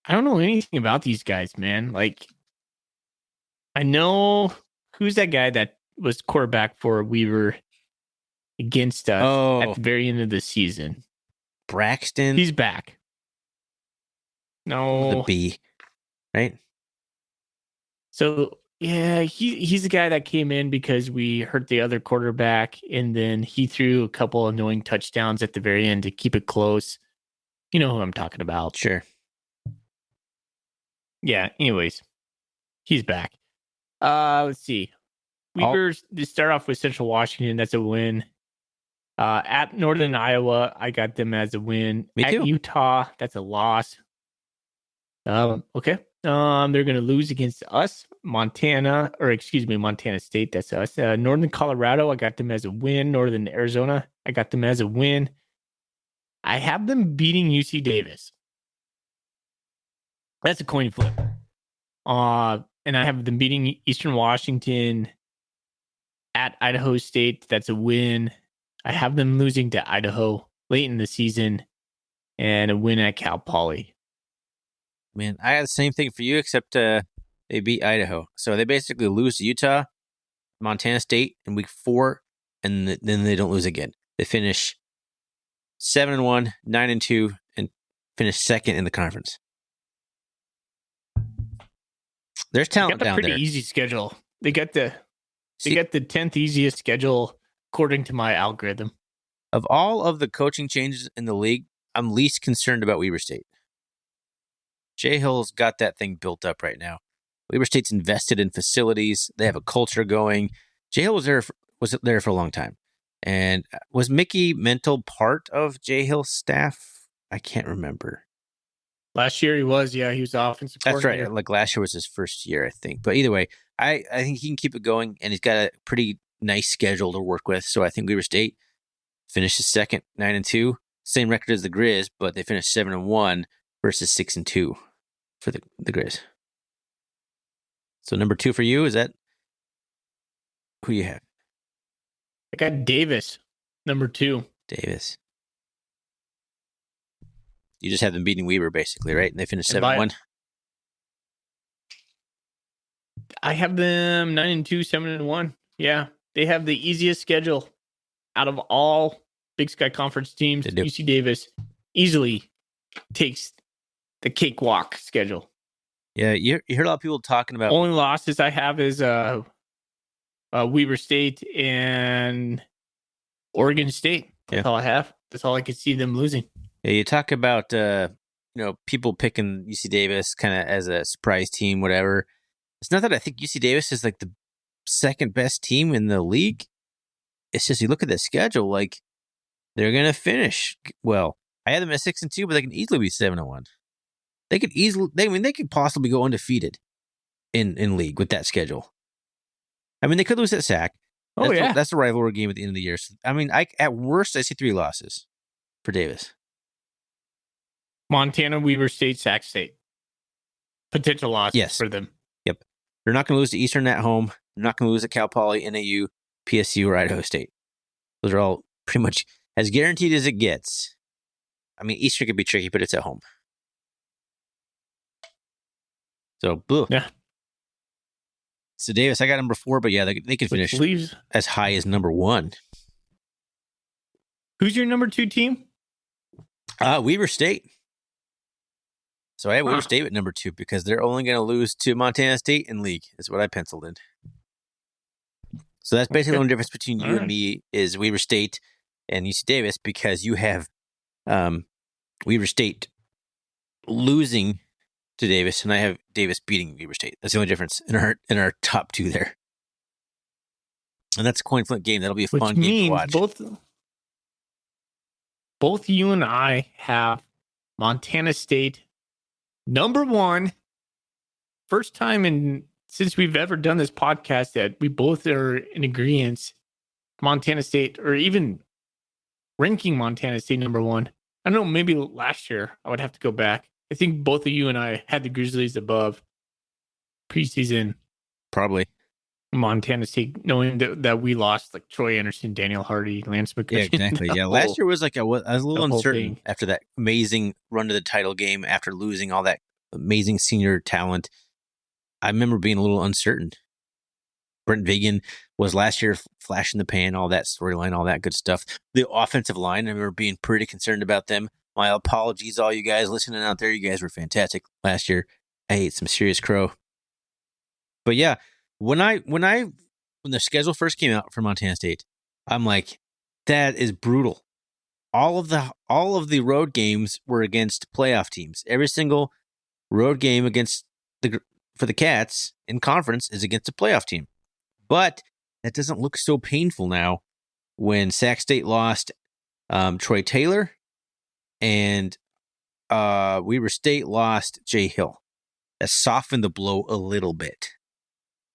I don't know anything about these guys, man. Like, I know who's that guy that was quarterback for Weber against us at the very end of the season. Braxton. He's back. No. The B, right? So, yeah, he's the guy that came in because we hurt the other quarterback, and then he threw a couple annoying touchdowns at the very end to keep it close. You know who I'm talking about. Sure. Yeah, anyways, he's back. Let's see. Weber's to start off with Central Washington. That's a win. At Northern Iowa, I got them as a win. Me too. At Utah, that's a loss. Okay. They're going to lose against us, Montana State. That's us. Northern Colorado, I got them as a win. Northern Arizona, I got them as a win. I have them beating UC Davis. That's a coin flip. And I have them beating Eastern Washington at Idaho State. That's a win. I have them losing to Idaho late in the season and a win at Cal Poly. Man, I had the same thing for you, except they beat Idaho. So they basically lose to Utah, Montana State in week 4, and then they don't lose again. They finish 7-1, 9-2, and finish second in the conference. There's talent down there. They got a pretty easy schedule. They got the 10th easiest schedule according to my algorithm. Of all of the coaching changes in the league, I'm least concerned about Weber State. Jay Hill's got that thing built up right now. Weber State's invested in facilities. They have a culture going. Jay Hill was there for a long time. And was Mickey Mental part of Jay Hill's staff? I can't remember. Last year he was, yeah. He was the offensive coordinator. That's right. Like last year was his first year, I think. But either way, I think he can keep it going, and he's got a pretty nice schedule to work with. So I think Weber State finishes second, 9-2. Same record as the Grizz, but they finished 7-1 versus 6-2 for the Grizz. So number 2 for you, is that who you have? I got Davis, number 2. Davis. You just have them beating Weber, basically, right? And they finished 7-1. I have them 9-2, 7-1. Yeah, they have the easiest schedule out of all Big Sky Conference teams. UC Davis easily takes the cakewalk schedule. Yeah, you heard a lot of people talking about. Only losses I have is Weber State and Oregon State. That's all I have. That's all I could see them losing. Yeah, you talk about people picking UC Davis kind of as a surprise team, whatever. It's not that I think UC Davis is like the second best team in the league. It's just you look at the schedule, like they're gonna finish well. I had them at 6-2, but they can easily be 7-1. They could easily. They could possibly go undefeated in league with that schedule. I mean, they could lose at SAC. That's a rivalry game at the end of the year. So, I mean, at worst, I see 3 losses for Davis. Montana, Weber State, Sac State. Potential losses for them. Yep. They're not going to lose to Eastern at home. They're not going to lose to Cal Poly, NAU, PSU, or Idaho State. Those are all pretty much as guaranteed as it gets. I mean, Eastern could be tricky, but it's at home. So, blue. Yeah. So, Davis, I got number 4, but yeah, they can finish as high as number 1. Who's your number 2 team? Weber State. So I have Weber State at number 2 because they're only going to lose to Montana State in league, is what I penciled in. So that's basically the only difference between you and me is Weber State and UC Davis, because you have Weber State losing to Davis, and I have Davis beating Weber State. That's the only difference in our top 2 there. And that's a coin flip game. That'll be a fun game to watch. Both you and I have Montana State number 1. First time since we've ever done this podcast that we both are in agreement. Montana State, or even ranking Montana State number 1. I don't know, maybe last year I would have to go back. I think both of you and I had the Grizzlies above preseason. Probably. Montana State, knowing that we lost like Troy Anderson, Daniel Hardy, Lance McCutcheon. Yeah, exactly. Yeah, last year was I was a little uncertain after that amazing run to the title game, after losing all that amazing senior talent. I remember being a little uncertain. Brent Vigen was last year flash in the pan, all that storyline, all that good stuff. The offensive line, I remember being pretty concerned about them. My apologies, all you guys listening out there. You guys were fantastic last year. I ate some serious crow. But yeah, when the schedule first came out for Montana State, I'm like, that is brutal. All of the road games were against playoff teams. Every single road game for the Cats in conference is against a playoff team. But that doesn't look so painful now when Sac State lost Troy Taylor and Weber State lost Jay Hill. that softened the blow a little bit.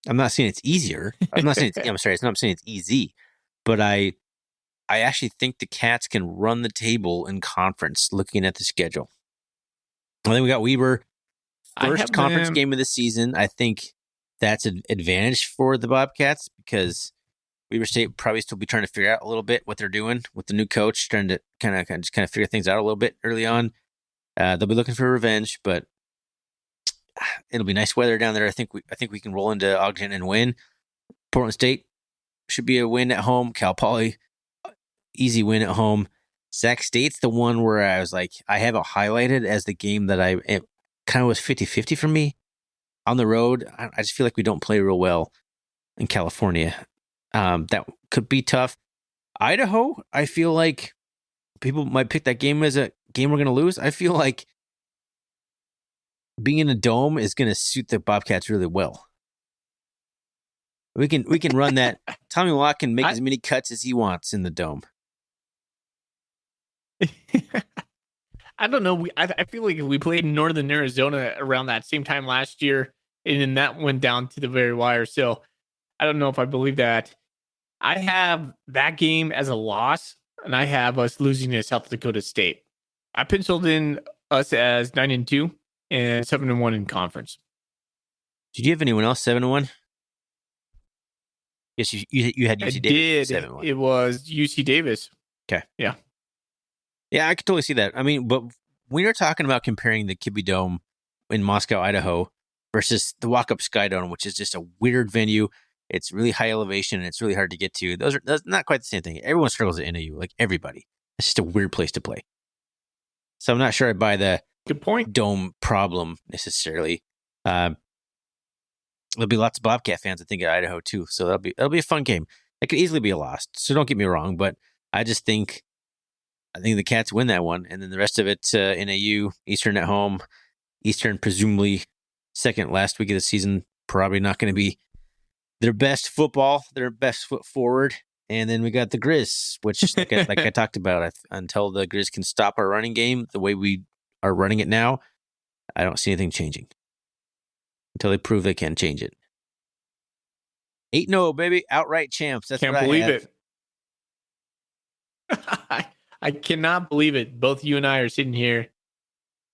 I'm not saying it's easier. I'm not saying it's easy, but I actually think the Cats can run the table in conference looking at the schedule. I think we got Weber, first conference game of the season. I think that's an advantage for the Bobcats because Weber State probably still be trying to figure out a little bit what they're doing with the new coach, trying to kind of figure things out a little bit early on. They'll be looking for revenge, but it'll be nice weather down there. I think we can roll into Ogden and win. Portland State should be a win at home. Cal Poly, easy win at home. Sac State's the one where I was like, I have it highlighted as the game that it kind of was 50-50 for me. On the road, I just feel like we don't play real well in California. That could be tough. Idaho, I feel like people might pick that game as a game we're going to lose. I feel like being in a dome is going to suit the Bobcats really well. We can run that. Tommy Watt can make as many cuts as he wants in the dome. I don't know. I feel like we played in Northern Arizona around that same time last year, and then that went down to the very wire. So I don't know if I believe that. I have that game as a loss, and I have us losing to South Dakota State. I penciled in us as 9-2 and 7-1 in conference. Did you have anyone else 7-1? Yes, you had UC Davis 7-1. It was UC Davis. Okay. Yeah. Yeah, I could totally see that. I mean, but when you're talking about comparing the Kibbe Dome in Moscow, Idaho versus the Walk-Up Sky Dome, which is just a weird venue. It's really high elevation and it's really hard to get to. That's not quite the same thing. Everyone struggles at NAU, like everybody. It's just a weird place to play. So I'm not sure I buy the good point dome problem necessarily. There'll be lots of Bobcat fans, I think, at Idaho too. So that'll be a fun game. It could easily be a loss. So don't get me wrong, but I think the Cats win that one, and then the rest of it, NAU, Eastern at home. Eastern presumably second last week of the season, probably not going to be their best football, their best foot forward. And then we got the Grizz, which, like I talked about, until the Grizz can stop our running game the way we are running it now, I don't see anything changing until they prove they can change it. 8-0, baby. Outright champs. That's Can't what believe I have. it. I cannot believe it. Both you and I are sitting here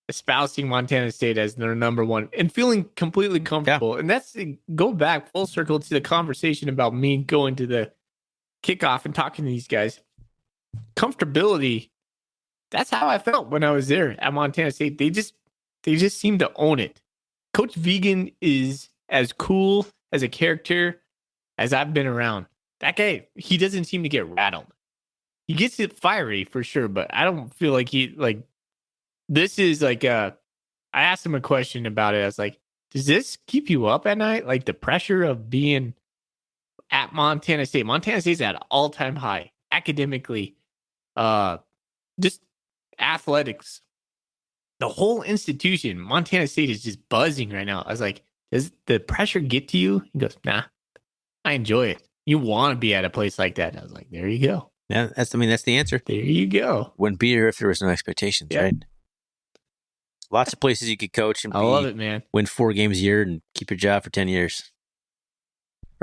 espousing Montana State as their number one and feeling completely comfortable. Yeah. And that's go back full circle to the conversation about me going to the kickoff and talking to these guys. Comfortability. That's how I felt when I was there at Montana State. They just seem to own it. Coach Vigen is as cool as a character as I've been around. That guy, he doesn't seem to get rattled. He gets it fiery for sure, but I don't feel like this is like I asked him a question about it. I was like, does this keep you up at night? Like the pressure of being at Montana State. Montana State's at an all-time high academically, just athletics. The whole institution, Montana State is just buzzing right now. I was like, does the pressure get to you? He goes, nah, I enjoy it. You want to be at a place like that. I was like, there you go. Yeah, that's the answer. There you go. Wouldn't be here if there was no expectations, yep. Right? Lots of places you could coach and I love it, man. Win 4 games a year and keep your job for 10 years.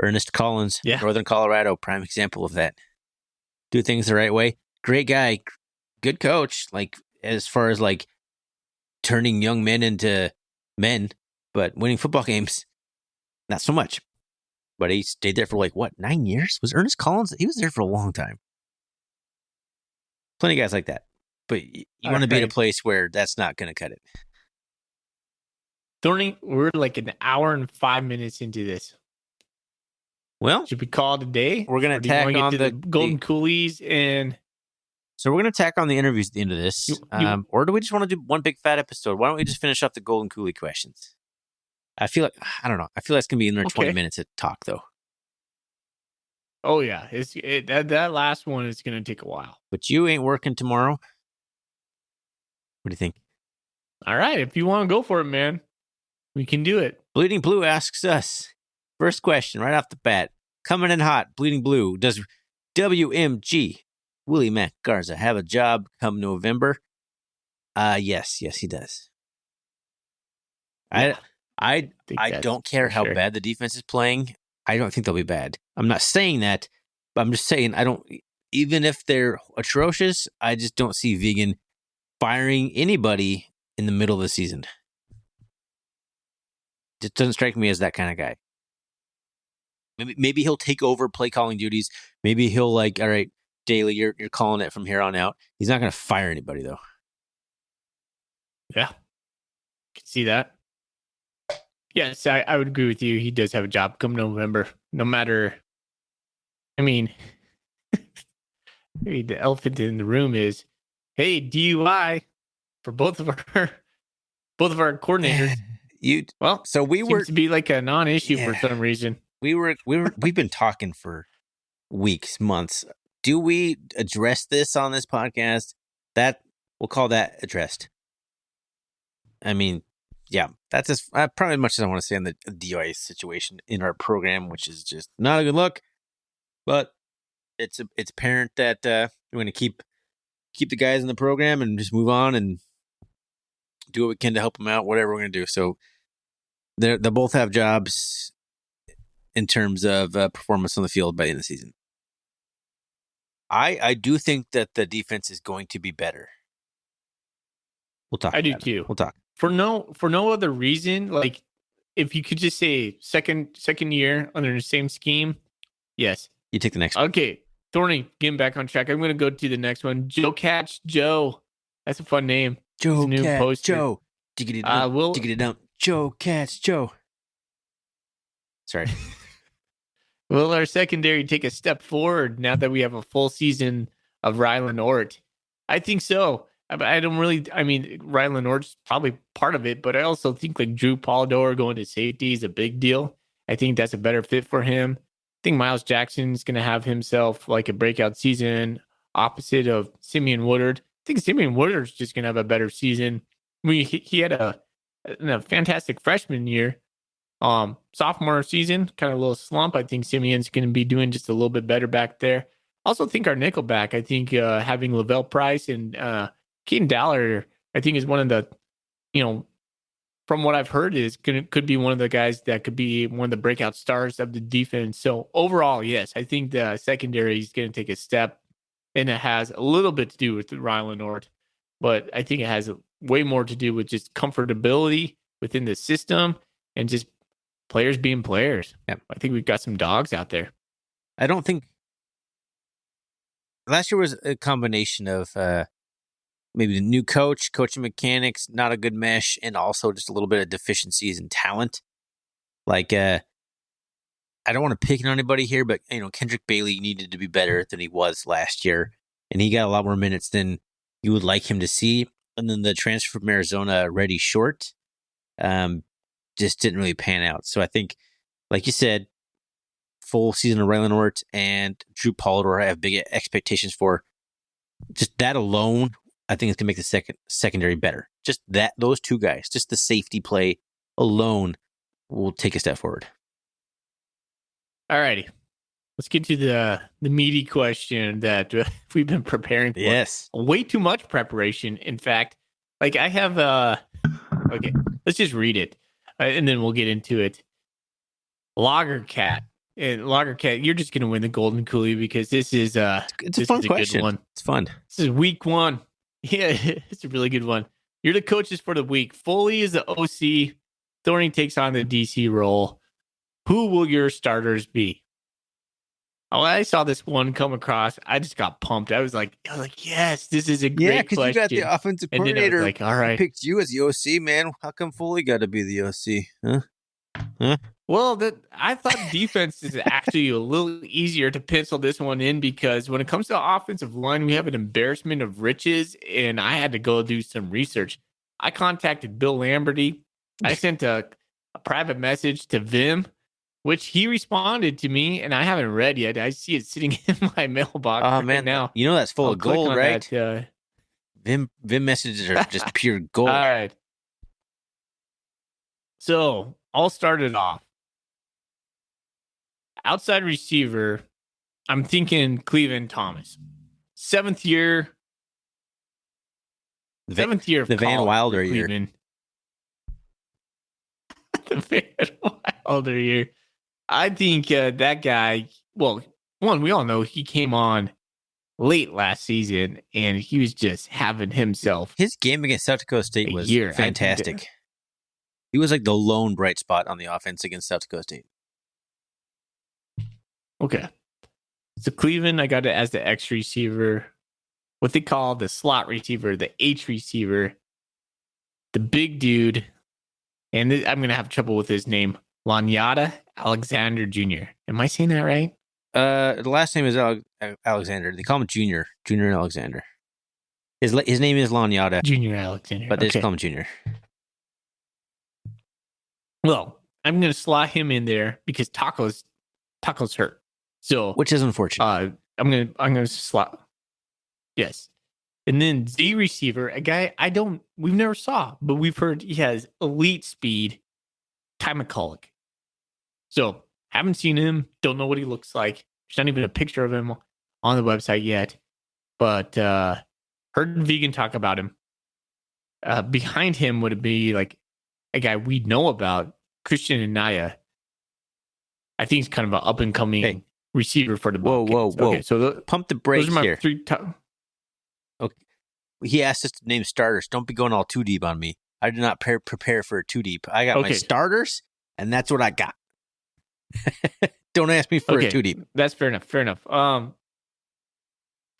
Ernest Collins, Northern Colorado, prime example of that. Do things the right way. Great guy, good coach. Like as far as like turning young men into men, but winning football games, not so much. But he stayed there for 9 years? Was Ernest Collins? He was there for a long time. Plenty of guys like that. But you want to be at a place where that's not going to cut it. Thorny, we're like an hour and 5 minutes into this. Well, should we call it a day? We're going to tack on the Golden Coolies and... So we're going to tack on the interviews at the end of this. Or do we just want to do one big fat episode? Why don't we just finish off the Golden Coolie questions? I feel like, I don't know. I feel like it's going to be in there 20 minutes of talk, though. Oh, yeah. That last one is going to take a while. But you ain't working tomorrow. What do you think? All right. If you want to go for it, man, we can do it. Bleeding Blue asks us. First question right off the bat. Coming in hot, Bleeding Blue. Does WMG, Willie Mac Garza, have a job come November? Yes, he does. Yeah. I think that's don't care for how sure. bad the defense is playing. I don't think they'll be bad. I'm not saying that, but I'm just saying I don't. Even if they're atrocious, I just don't see Vigen firing anybody in the middle of the season. Just doesn't strike me as that kind of guy. Maybe he'll take over play calling duties. Maybe he'll all right, Daly, you're calling it from here on out. He's not going to fire anybody though. Yeah, can see that. Yes, I would agree with you. He does have a job come November. No matter, I mean, the elephant in the room is, hey, DUI for both of our coordinators. Seems to be like a non-issue for some reason. We've been talking for weeks, months. Do we address this on this podcast? That we'll call that addressed. I mean, yeah, that's probably as much as I want to say on the DUI situation in our program, which is just not a good look. But it's apparent that we're going to keep the guys in the program and just move on and do what we can to help them out, whatever we're going to do. So they both have jobs in terms of performance on the field by the end of the season. I do think that the defense is going to be better. We'll talk. I do too. We'll talk. For no other reason, like if you could just say second year under the same scheme, yes. You take the next one. Okay, Thorny, getting back on track. I'm going to go to the next one. Joe Catch Joe. That's a fun name. Joe Catch Joe. Diggity dump. Joe Catch Joe. Sorry. Will our secondary take a step forward now that we have a full season of Rylan Ort? I think so. Rylan Ort's probably part of it, but I also think like Drew Polidor going to safety is a big deal. I think that's a better fit for him. I think Miles Jackson's going to have himself like a breakout season opposite of Simeon Woodard. I think Simeon Woodard's just going to have a better season. He had a fantastic freshman year. Sophomore season, kind of a little slump. I think Simeon's going to be doing just a little bit better back there. Also think our nickelback, I think having Lavelle Price and Keaton Dallard, I think is one of the, from what I've heard could be one of the guys that could be one of the breakout stars of the defense. So overall, yes, I think the secondary is going to take a step, and it has a little bit to do with Rylan Ort, but I think it has way more to do with just comfortability within the system and just players being players. Yep. I think we've got some dogs out there. I don't think last year was a combination of maybe the new coaching mechanics, not a good mesh, and also just a little bit of deficiencies in talent. Like, I don't want to pick on anybody here, but Kendrick Bailey needed to be better than he was last year, and he got a lot more minutes than you would like him to see. And then the transfer from Arizona, Reddy Short, just didn't really pan out. So I think, like you said, full season of Rylan Ort and Drew Polidor, I have big expectations for. Just that alone, I think it's going to make the secondary better. Just those two guys, just the safety play alone will take a step forward. All righty. Let's get to the meaty question that we've been preparing for. Yes. Way too much preparation. In fact, like I have, okay, let's just read it and then we'll get into it. Lager Cat. And Lager Cat, you're just going to win the Golden Coolie because this is it's a fun question. Good one. It's fun. This is week 1. Yeah, it's a really good one. You're the coaches for the week. Foley is the OC. Thorny takes on the DC role. Who will your starters be? When I saw this one come across, I just got pumped. I was like, yes, this is a great question. Yeah, because you got the offensive coordinator. Like, all right, picked you as the OC, man. How come Foley got to be the OC? Huh? Well, I thought defense is actually a little easier to pencil this one in because when it comes to offensive line, we have an embarrassment of riches, and I had to go do some research. I contacted Bill Lamberty. I sent a private message to Vim, which he responded to me, and I haven't read yet. I see it sitting in my mailbox right now. You know that's full of gold, right? That, Vim messages are just pure gold. All right. So I'll start it off. Outside receiver, I'm thinking Cleveland Thomas. Seventh year. The Van Wilder year. Wilder here. I think that guy, well, one, we all know he came on late last season and he was just having himself His game against South Dakota State a was year. fantastic. He was like the lone bright spot on the offense against South Dakota State. Okay. So Cleveland, I got it as the X receiver, what they call the slot receiver, the H receiver, the big dude. And I'm going to have trouble with his name, Lanyata Alexander Jr. Am I saying that right? The last name is Alexander. They call him Junior Alexander. His name is Lanyata, Junior Alexander. but they just call him Junior. Well, I'm going to slot him in there because Taco's hurt. So, which is unfortunate. I'm going to slot. Yes. And then Z receiver, a guy we've never saw, but we've heard he has elite speed, Ty McCulloch. So, haven't seen him, don't know what he looks like. There's not even a picture of him on the website yet, but heard Vigen talk about him. Behind him would it be like a guy we know about, Christian Anaya. I think he's kind of an up and coming receiver for the Bobcats. Whoa. Okay, so pump the brakes those are my here. three Okay. He asked us to name starters. Don't be going all too deep on me. I did not prepare for too deep. I got my starters, and that's what I got. Don't ask me for a too deep. That's fair enough. All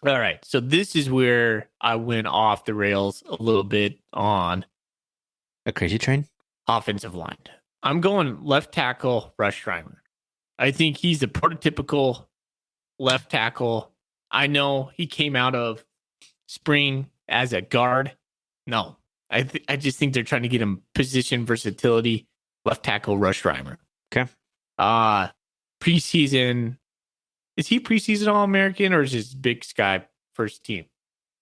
right. So this is where I went off the rails a little bit on a crazy train offensive line. I'm going left tackle, Rush Reimer. I think he's the prototypical left tackle. I know he came out of spring as a guard. No, I just think they're trying to get him position versatility. Left tackle, Rush Reimer. Okay. Preseason. Is he preseason All-American or is his Big Sky first team?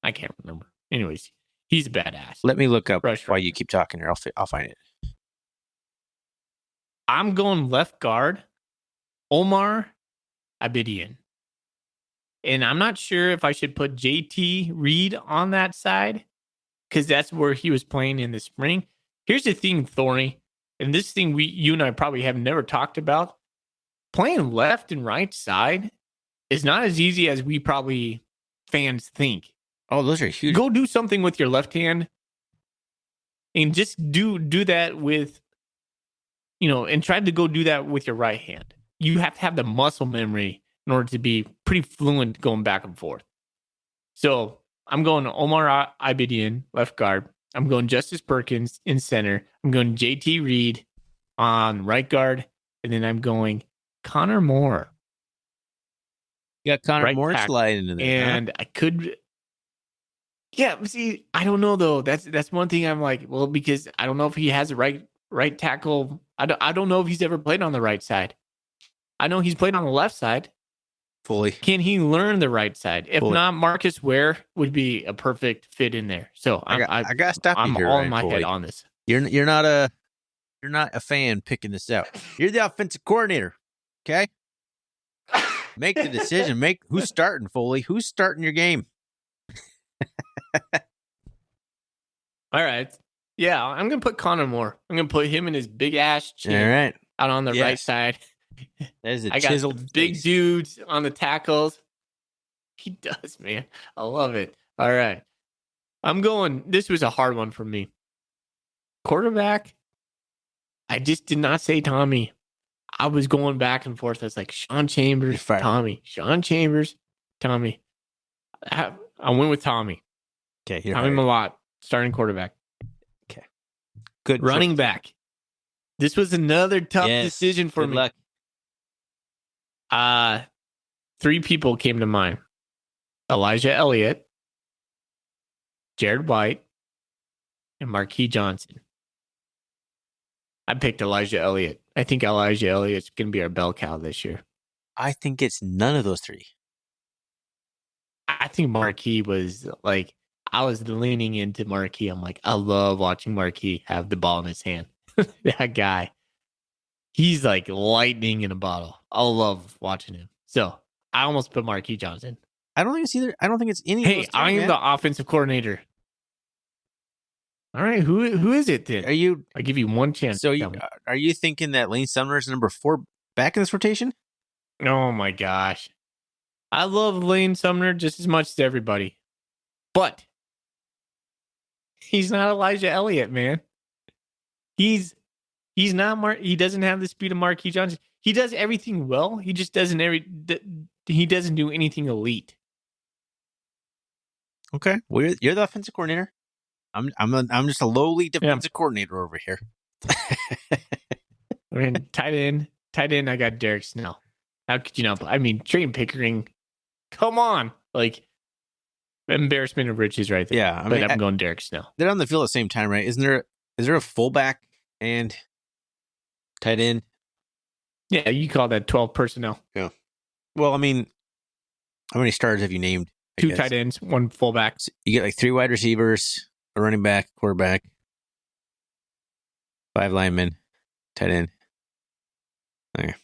I can't remember. Anyways, he's a badass. Let me look up Rush while Reimer. you keep talking here. I'll find it. I'm going left guard, Omar Abidian. And I'm not sure if I should put JT Reed on that side because that's where he was playing in the spring. Here's the thing, Thorny, and this thing you and I probably have never talked about. Playing left and right side is not as easy as we probably fans think. Oh, those are huge. Go do something with your left hand and just do that with, and try to go do that with your right hand. You have to have the muscle memory in order to be pretty fluent going back and forth. So I'm going Omar Abidian, left guard. I'm going Justice Perkins in center. I'm going JT Reed on right guard. And then I'm going Connor Moore. You got Connor right Moore tackle. sliding in there. And I could... Yeah, see, I don't know, though. That's one thing I'm like, well, because I don't know if he has a right tackle. I don't know if he's ever played on the right side. I know he's played on the left side. Fully. Can he learn the right side? If not, Marcus Ware would be a perfect fit in there. So I got to stop you here. I'm all Ryan in my Foley. head on this. You're not a fan picking this out. You're the offensive coordinator. Okay? Make the decision. Who's starting, Foley? Who's starting your game? All right. Yeah, I'm going to put Connor Moore. I'm going to put him in his big ass chin All right. out on the right side. That is I got big face. dudes on the tackles. He does, man. I love it. All right. This was a hard one for me. Quarterback, I just did not say Tommy. I was going back and forth. I was like, Sean Chambers, Tommy. Sean Chambers, Tommy. I went with Tommy. Okay. Tommy Malott, starting quarterback. Okay. Good. Running back. This was another tough decision for Good me. Luck. 3 people came to mind. Elijah Elliott, Jared White, and Marquis Johnson. I picked Elijah Elliott. I think Elijah Elliott's going to be our bell cow this year. I think it's none of those 3. I think Marquis was like, I was leaning into Marquis. I'm like, I love watching Marquis have the ball in his hand. That guy, he's like lightning in a bottle. I love watching him. So I almost put Marquis Johnson. I don't think it's either. I don't think it's any. Hey, of those 3, I am man. the offensive coordinator. All right, who is it then? Are you? I give you one chance. So to tell me. are you thinking that Lane Sumner is number 4 back in this rotation? Oh my gosh, I love Lane Sumner just as much as everybody, but he's not Elijah Elliott, man. He's not he doesn't have the speed of Marquis Johnson. He does everything well. He just doesn't he doesn't do anything elite. Okay, well, you're the offensive coordinator. I'm just a lowly defensive coordinator over here. I mean, tight end, I got Derek Snell. How could you not? I mean, Trayton Pickering, come on. Like, embarrassment of riches right there. Yeah, I'm going Derek Snell. They're on the field at the same time, right? Is there a fullback and tight end? Yeah, you call that 12 personnel. Yeah. Well, I mean, how many starters have you named? 2 tight ends, 1 fullback. So you get like 3 wide receivers, a running back, quarterback, 5 linemen, tight end. Okay.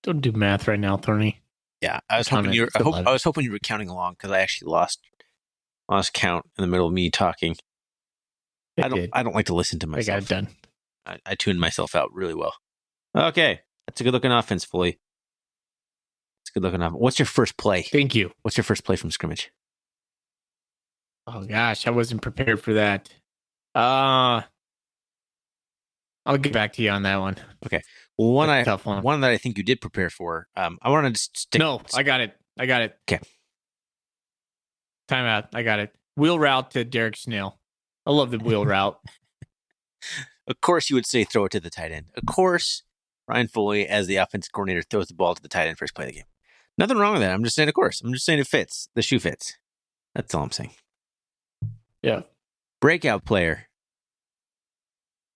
Don't do math right now, Thorny. Yeah, I was hoping you were counting along because I actually lost count in the middle of me talking. I don't like to listen to myself. I got it done. I tuned myself out really well. Okay, that's a good looking offense, Foley. It's a good looking offense. What's your first play? Thank you. What's your first play from scrimmage? Oh gosh, I wasn't prepared for that. I'll get back to you on that one. Okay. Well, tough one. One that I think you did prepare for. I want to stick. No, I got it. Okay. Timeout. I got it. Wheel route to Derek Snell. I love the wheel route. Of course, you would say throw it to the tight end. Of course, Ryan Foley, as the offensive coordinator, throws the ball to the tight end first play of the game. Nothing wrong with that. I'm just saying, of course. I'm just saying it fits. The shoe fits. That's all I'm saying. Yeah. Breakout player.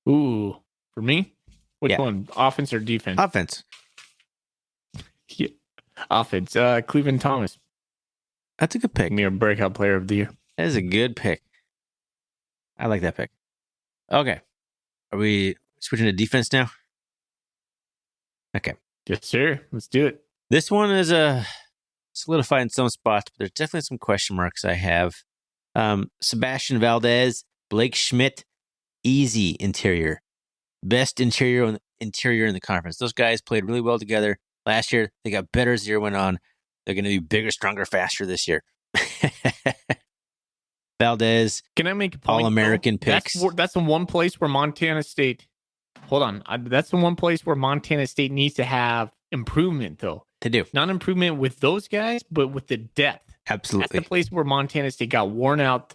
Ooh, for me? Which one? Offense or defense? Offense. Yeah. Offense. Cleveland Thomas. That's a good pick. Me a breakout player of the year. That is a good pick. I like that pick. Okay. Are we switching to defense now? Okay. Yes, sir. Let's do it. This one is solidified in some spots, but there's definitely some question marks I have. Sebastian Valdez, Blake Schmidt, easy interior. Best interior in the conference. Those guys played really well together last year. They got better as the year went on. They're going to be bigger, stronger, faster this year. Valdez. Can I make a point? All-American picks. That's the one place where Montana State. Hold on. That's the one place where Montana State needs to have improvement, though. To do. Not improvement with those guys, but with the depth. Absolutely. That's the place where Montana State got worn out.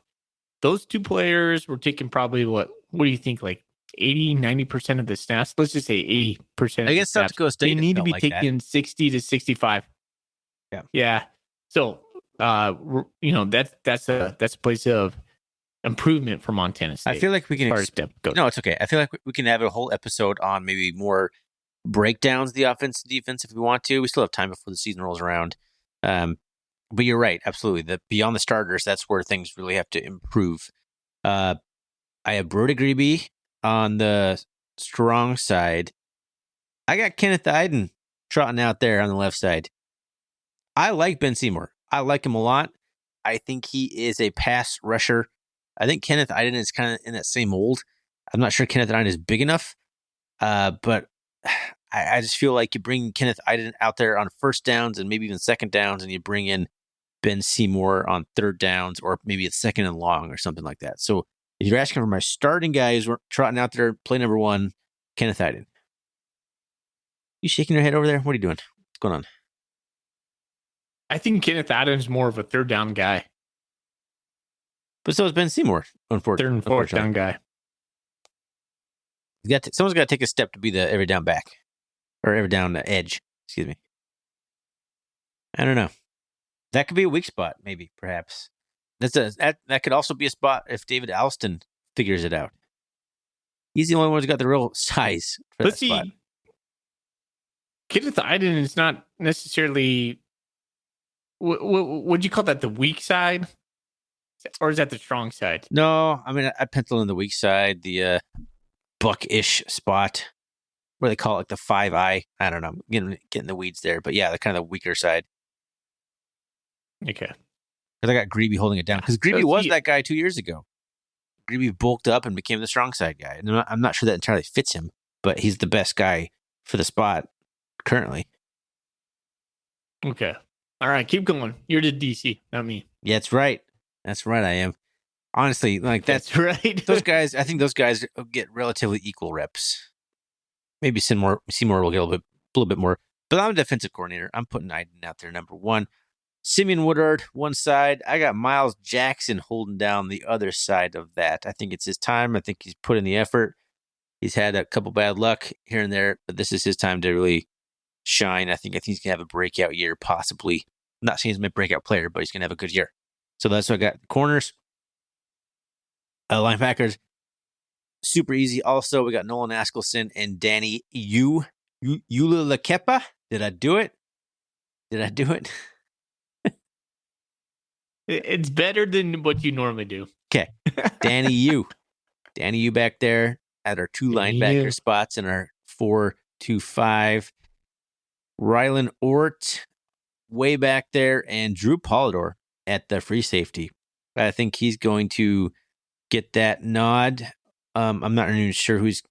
Those 2 players were taking probably what do you think, like 80, 90% of the snaps? Let's just say 80%. I guess South Dakota State. They need to be taking 60 to 65. Yeah. Yeah. So, that's a place of improvement for Montana State. I feel like we can. No, it's okay. I feel like we can have a whole episode on maybe more breakdowns of the offense and defense if we want to. We still have time before the season rolls around. But you're right, absolutely. Beyond the starters, that's where things really have to improve. I have Brody Grebe on the strong side. I got Kenneth Iden trotting out there on the left side. I like Ben Seymour. I like him a lot. I think he is a pass rusher. I think Kenneth Iden is kind of in that same mold. I'm not sure Kenneth Iden is big enough, but I just feel like you bring Kenneth Iden out there on first downs and maybe even second downs, and you bring in Ben Seymour on third downs, or maybe it's second and long or something like that. So if you're asking for my starting guys trotting out there, play number 1, Kenneth Iden. You shaking your head over there? What are you doing? What's going on? I think Kenneth Iden is more of a third down guy. But so is Ben Seymour, unfortunately. Third and fourth down guy. Someone's got to take a step to be the every down back. Or every down edge. Excuse me. I don't know. That could be a weak spot, maybe, perhaps. That could also be a spot if David Alston figures it out. He's the only one who's got the real size for that spot. Kenneth Iden is not necessarily... Would you call that the weak side? Or is that the strong side? No, I mean, I pencil in the weak side, the buck-ish spot, where they call it like the 5-eye. I don't know. I'm getting the weeds there. But yeah, the kind of the weaker side. Okay. Because I got Grebe holding it down. Because Grebe was that guy 2 years ago. Greeby bulked up and became the strong side guy. And I'm not sure that entirely fits him, but he's the best guy for the spot currently. Okay. All right, keep going. You're the DC, not me. Yeah, that's right. That's right. I am. Honestly, like That's right. those guys. I think those guys get relatively equal reps. Maybe Seymour will get a little bit more. But I'm a defensive coordinator. I'm putting Iden out there number one. Simeon Woodard, one side. I got Miles Jackson holding down the other side of that. I think it's his time. I think he's put in the effort. He's had a couple bad luck here and there, but this is his time to really shine. I think he's going to have a breakout year, possibly. I'm not saying he's a breakout player, but he's going to have a good year. So that's what I got. Corners, linebackers, super easy. Also, we got Nolan Askelson and Danny Ulakepa. Did I do it? It's better than what you normally do. Okay. Danny U back there at our two linebacker spots in our 4-2-5. Rylan Ort way back there, and Drew Polidor at the free safety. I think he's going to get that nod. I'm not even sure who's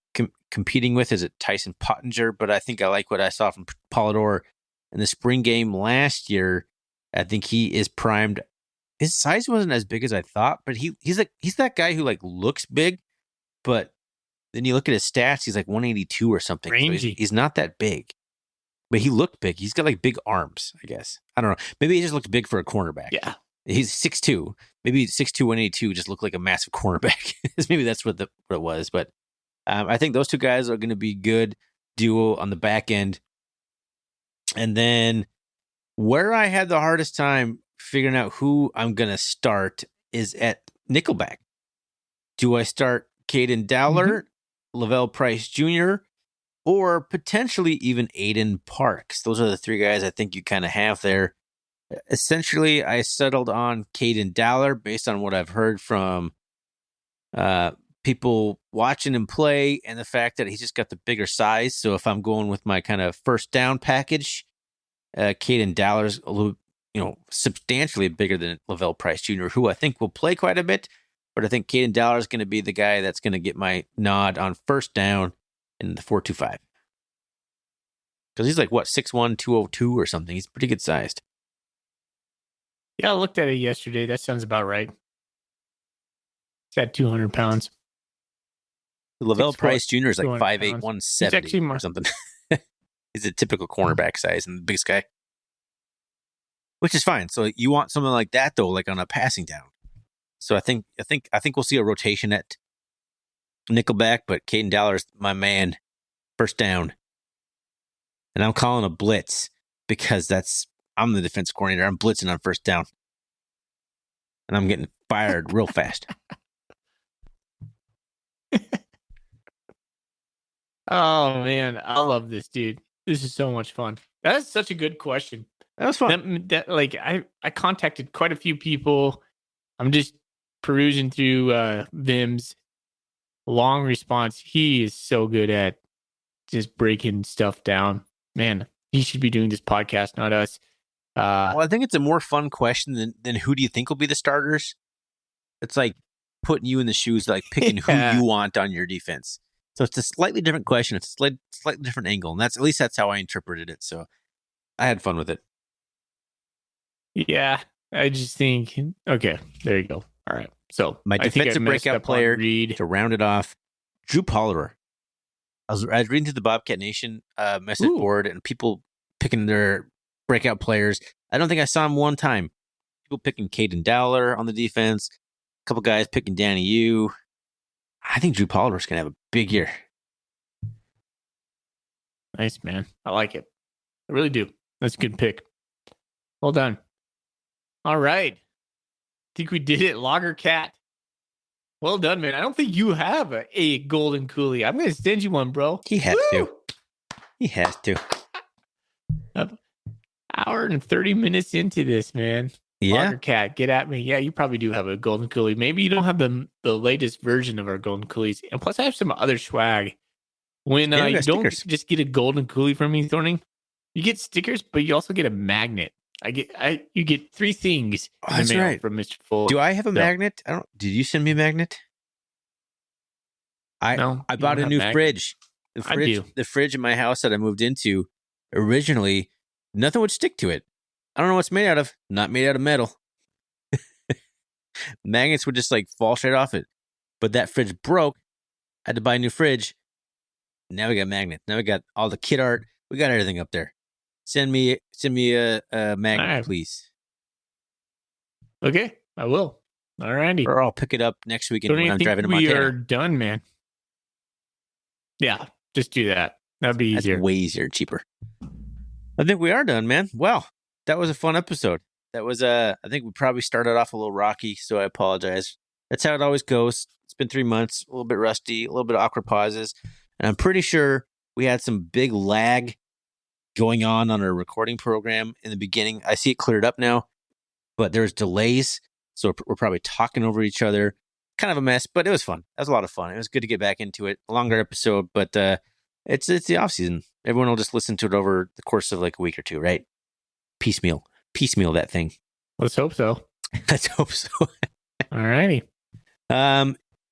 competing with. Is it Tyson Pottinger? But I think I like what I saw from Polidor in the spring game last year. I think he is primed. His size wasn't as big as I thought, but he's that guy who like looks big, but then you look at his stats, he's like 182 or something. So he's not that big. But he looked big. He's got like big arms, I guess. I don't know. Maybe he just looks big for a cornerback. Yeah. He's 6'2". Maybe 6'2", 182 just looked like a massive cornerback. Maybe that's what it was. But I think those two guys are going to be good duo on the back end. And then where I had the hardest time figuring out who I'm going to start is at nickelback. Do I start Caden Dowler, Lavelle Price Jr., or potentially even Aiden Parks? Those are the three guys I think you kind of have there. Essentially, I settled on Caden Dowler based on what I've heard from people watching him play and the fact that he's just got the bigger size. So if I'm going with my kind of first down package, Caden Dowler's a little, substantially bigger than Lavelle Price Jr., who I think will play quite a bit. But I think Caden Dowler is going to be the guy that's going to get my nod on first down in the 4-2-5. Because he's like, 6'1", 202 or something. He's pretty good sized. Yeah, I looked at it yesterday. That sounds about right. It's at 200 pounds. Lavelle Price Jr. is like 5'8", 170 more. Or something. He's a typical cornerback size and the biggest guy. Which is fine. So you want something like that, though, like on a passing down. So I think we'll see a rotation at nickelback, but Caden Dowler's my man, first down. And I'm calling a blitz because I'm the defense coordinator. I'm blitzing on first down. And I'm getting fired real fast. Oh, man. I love this, dude. This is so much fun. That's such a good question. That was fun. I contacted quite a few people. I'm just perusing through Vim's long response. He is so good at just breaking stuff down. Man, he should be doing this podcast, not us. Well, I think it's a more fun question than who do you think will be the starters? It's like putting you in the shoes, like picking who you want on your defense. So it's a slightly different question. It's a slightly different angle. And at least that's how I interpreted it. So I had fun with it. Yeah, I just think, okay, there you go. All right. So my defensive breakout player to round it off, Drew Polidor. I was reading through the Bobcat Nation message board and people picking their breakout players. I don't think I saw him one time. People picking Caden Dowler on the defense. A couple guys picking Danny U. I think Drew Polidor's going to have a big year. Nice, man. I like it. I really do. That's a good pick. Well done. All right. Think we did it, Lager Cat. Well done, man. I don't think you have a golden coolie. I'm going to send you one, bro. He has to. He has to. Hour and 30 minutes into this, man. Yeah. Lager Cat, get at me. Yeah, you probably do have a golden coolie. Maybe you don't have the latest version of our golden coolies. And plus, I have some other swag. When you don't just get a golden coolie from me, Thorning, you get stickers, but you also get a magnet. You get three things. Oh, that's right. From Mr. Full. Do I have a magnet? Did you send me a magnet? I No, I you bought don't a have new magnets. fridge. I do. The fridge in my house that I moved into, originally, nothing would stick to it. I don't know what it's made out of. Not made out of metal. Magnets would just like fall straight off it. But that fridge broke. I had to buy a new fridge. Now we got magnets. Now we got all the kit art. We got everything up there. Send me a magnet, Alright. please. Okay, I will. All righty. Or I'll pick it up next weekend Don't when you I'm think driving to we Montana. are done, man? Yeah, just do that. That'd be That's easier. way easier and cheaper. I think we are done, man. Wow, that was a fun episode. That was I think we probably started off a little rocky, so I apologize. That's how it always goes. It's been 3 months, a little bit rusty, a little bit of awkward pauses, and I'm pretty sure we had some big lag going on our recording program in the beginning. I see it cleared up now, but there's delays, so we're probably talking over each other. Kind of a mess, but it was fun. That was a lot of fun. It was good to get back into it. A longer episode, but it's the off season. Everyone will just listen to it over the course of like a week or two, right? Piecemeal that thing. Let's hope so. Let's hope so. All righty.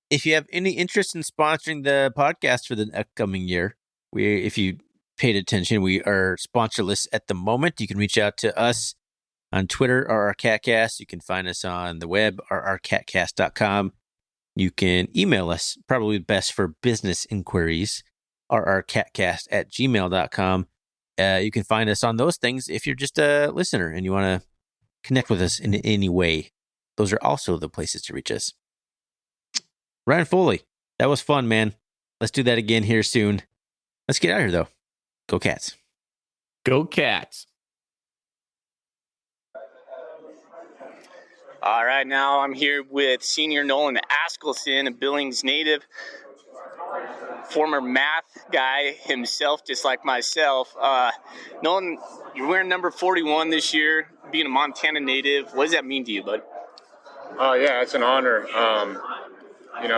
If you have any interest in sponsoring the podcast for the upcoming year, if you paid attention, we are sponsorless at the moment. You can reach out to us on Twitter, RRCatcast. You can find us on the web, rrcatcast.com. You can email us, probably best for business inquiries, rrcatcast@gmail.com. You can find us on those things if you're just a listener and you want to connect with us in any way. Those are also the places to reach us. Ryan Foley, that was fun, man. Let's do that again here soon. Let's get out of here, though. Go Cats. Go Cats. All right, now I'm here with senior Nolan Askelson, a Billings native, former math guy himself, just like myself. Nolan, you're wearing number 41 this year, being a Montana native. What does that mean to you, bud? Yeah, it's an honor.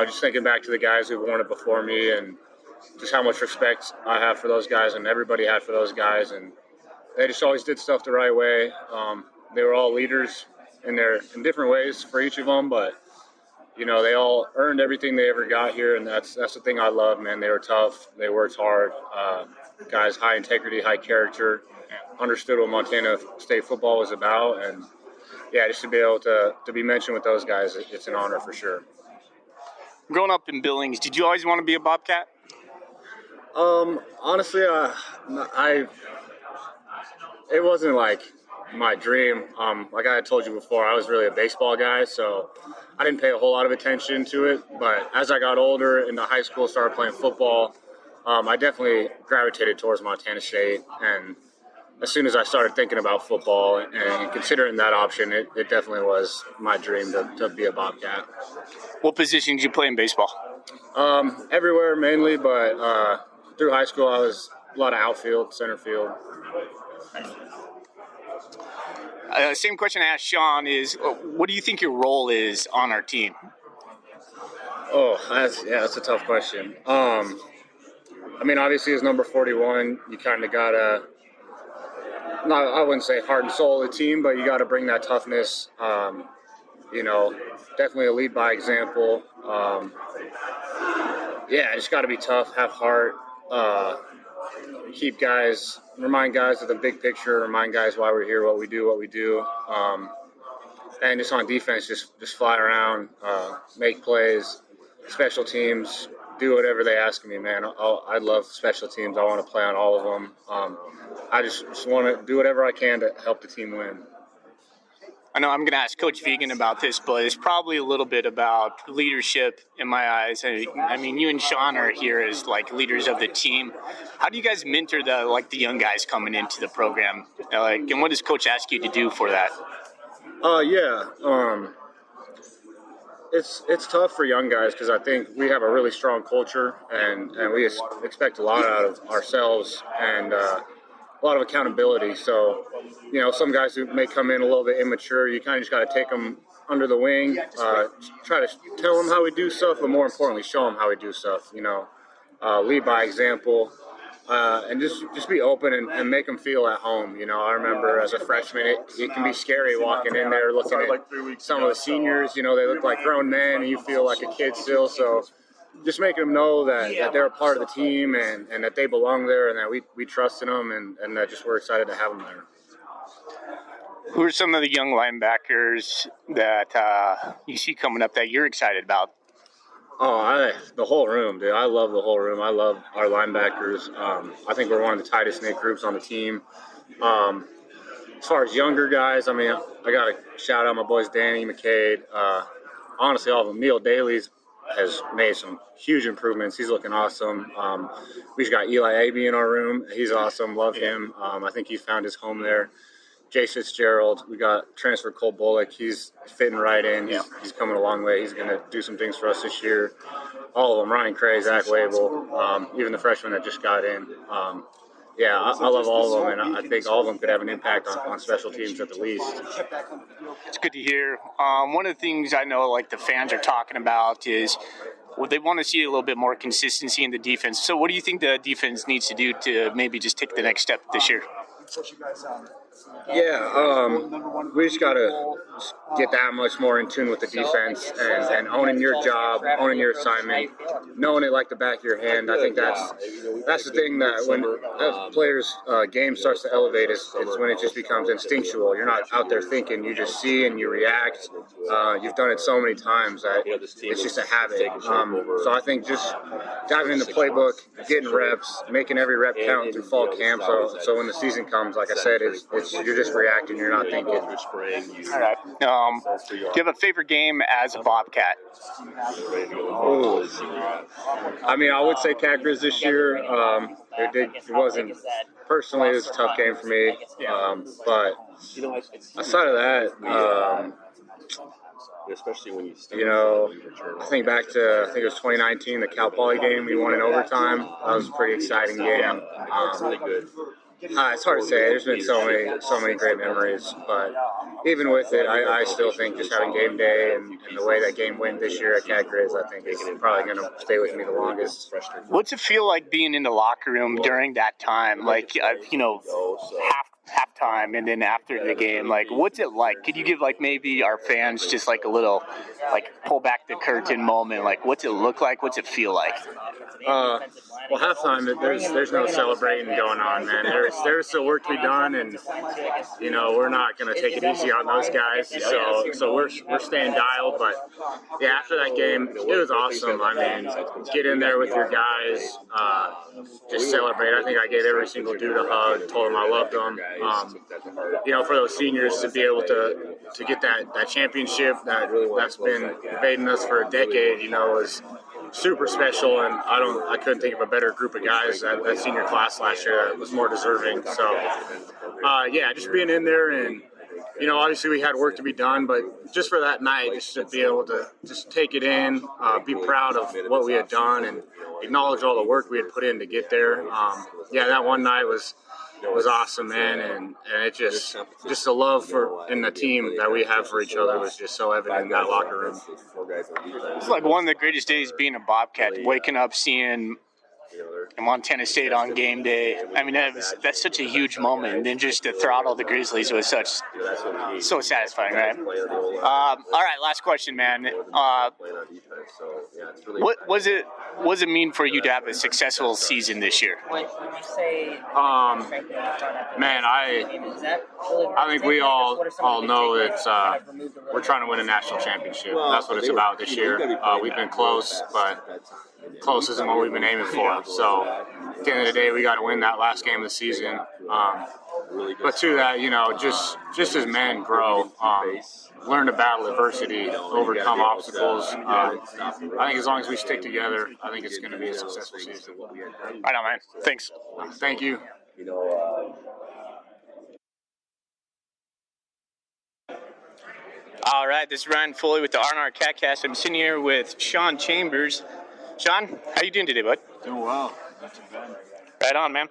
Just thinking back to the guys who've worn it before me and just how much respect I have for those guys and everybody had for those guys. And they just always did stuff the right way. They were all leaders in different ways for each of them, but they all earned everything they ever got here, and that's the thing I love, man. They were tough, they worked hard, guys, high integrity, high character, understood what Montana State football was about, and yeah, just to be able to be mentioned with those guys, it's an honor for sure. Growing up in Billings, did you always want to be a Bobcat? Honestly, it wasn't like my dream. Like I had told you before, I was really a baseball guy, so I didn't pay a whole lot of attention to it. But as I got older into high school, started playing football, I definitely gravitated towards Montana State. And as soon as I started thinking about football and considering that option, it definitely was my dream to be a Bobcat. What position did you play in baseball? Everywhere mainly, but through high school I was a lot of outfield, center field. Same question I asked Sean is, what do you think your role is on our team? Oh, that's a tough question. Obviously as number 41, you kind of gotta, I wouldn't say heart and soul of the team, but you gotta bring that toughness. Definitely a lead by example. Just gotta be tough, have heart, remind guys of the big picture, remind guys why we're here, what we do. And just on defense, just fly around, make plays, special teams, do whatever they ask me, man. I love special teams. I want to play on all of them. I just want to do whatever I can to help the team win. I know I'm going to ask Coach Vigen about this, but it's probably a little bit about leadership in my eyes. I mean, you and Sean are here as like leaders of the team. How do you guys mentor the young guys coming into the program? And what does Coach ask you to do for that? It's tough for young guys because I think we have a really strong culture and we expect a lot out of ourselves and a lot of accountability. So, some guys who may come in a little bit immature, you kind of just got to take them under the wing, try to tell them how we do stuff, but more importantly, show them how we do stuff, lead by example. And just be open and make them feel at home. I remember as a freshman, it can be scary walking in there looking at some of the seniors. They look like grown men and you feel like a kid still. So just making them know that they're a part of the team and that they belong there and that we trust in them and that just we're excited to have them there. Who are some of the young linebackers that you see coming up that you're excited about? Oh, the whole room, dude. I love the whole room. I love our linebackers. I think we're one of the tightest knit groups on the team. As far as younger guys, I mean, I got to shout out my boys Danny, McCade. Honestly, all of them. Neil Daly's has made some huge improvements. He's looking awesome. We just got Eli Abe in our room. He's awesome. Love him. I think he found his home there. Jace Fitzgerald. We got transfer Cole Bullock. He's fitting right in. He's coming a long way. He's going to do some things for us this year. All of them. Ryan Cray, Zach Wabel, even the freshman that just got in. I love all of them, and I think all of them could have an impact on special teams at the least. It's good to hear. One of the things I know, like the fans are talking about, is they want to see a little bit more consistency in the defense. So, what do you think the defense needs to do to maybe just take the next step this year? We just got to get that much more in tune with the defense and owning your job, owning your assignment, knowing it like the back of your hand. I think that's the thing that when a player's game starts to elevate, it's when it just becomes instinctual. You're not out there thinking, you just see and you react. You've done it so many times that it's just a habit. So I think just diving in the playbook, getting reps, making every rep count through fall camp. So when the season comes, like I said, it's you're just reacting. You're not thinking. All right. Do you have a favorite game as a Bobcat? Oh, I mean, I would say Cat Grizz this year. It wasn't personally. It was a tough game for me. But aside of that, I think back to it was 2019, the Cal Poly game. We won in overtime. That was a pretty exciting game. It's hard to say. There's been so many great memories, but even with it, I still think just having game day and the way that game went this year at Cat Grizz, I think is probably going to stay with me the longest. What's it feel like being in the locker room during that time? Like, halftime and then after the game, like what's it like? Could you give like maybe our fans just like a little like pull back the curtain moment? Like what's it look like? What's it feel like? Well, halftime, there's no celebrating going on, man. There's still work to be done, and we're not going to take it easy on those guys. So we're staying dialed. But yeah, after that game, it was awesome. I mean, get in there with your guys, just celebrate. I think I gave every single dude a hug, told them I loved them. For those seniors to be able to get that championship that's been evading us for a decade, was super special, and I couldn't think of a better group of guys that senior class last year that was more deserving. So, just being in there and, obviously we had work to be done, but just for that night, just to be able to just take it in, be proud of what we had done and acknowledge all the work we had put in to get there. That one night was awesome, man, and it just the love in the team that we have for each other was just so evident in that locker room. It's like one of the greatest days being a Bobcat, waking up seeing Montana State on game day. I mean, that's such a huge moment, and then just to throttle the Grizzlies was so satisfying, right? All right, last question, man. What was it mean for you to have a successful season this year? Man, I think we all know that we're trying to win a national championship. That's what it's about this year. We've been close, but close isn't what we've been aiming for. So at the end of the day, we got to win that last game of the season. But to that, just as men grow, learn to battle adversity, overcome obstacles. I think as long as we stick together, I think it's going to be a successful season. Right on, man. Thanks. Thank you. All right, this is Ryan Foley with the R&R CatCast. I'm sitting here with Sean Chambers. Sean, how you doing today, bud? Doing well. Not too bad. Right on, man.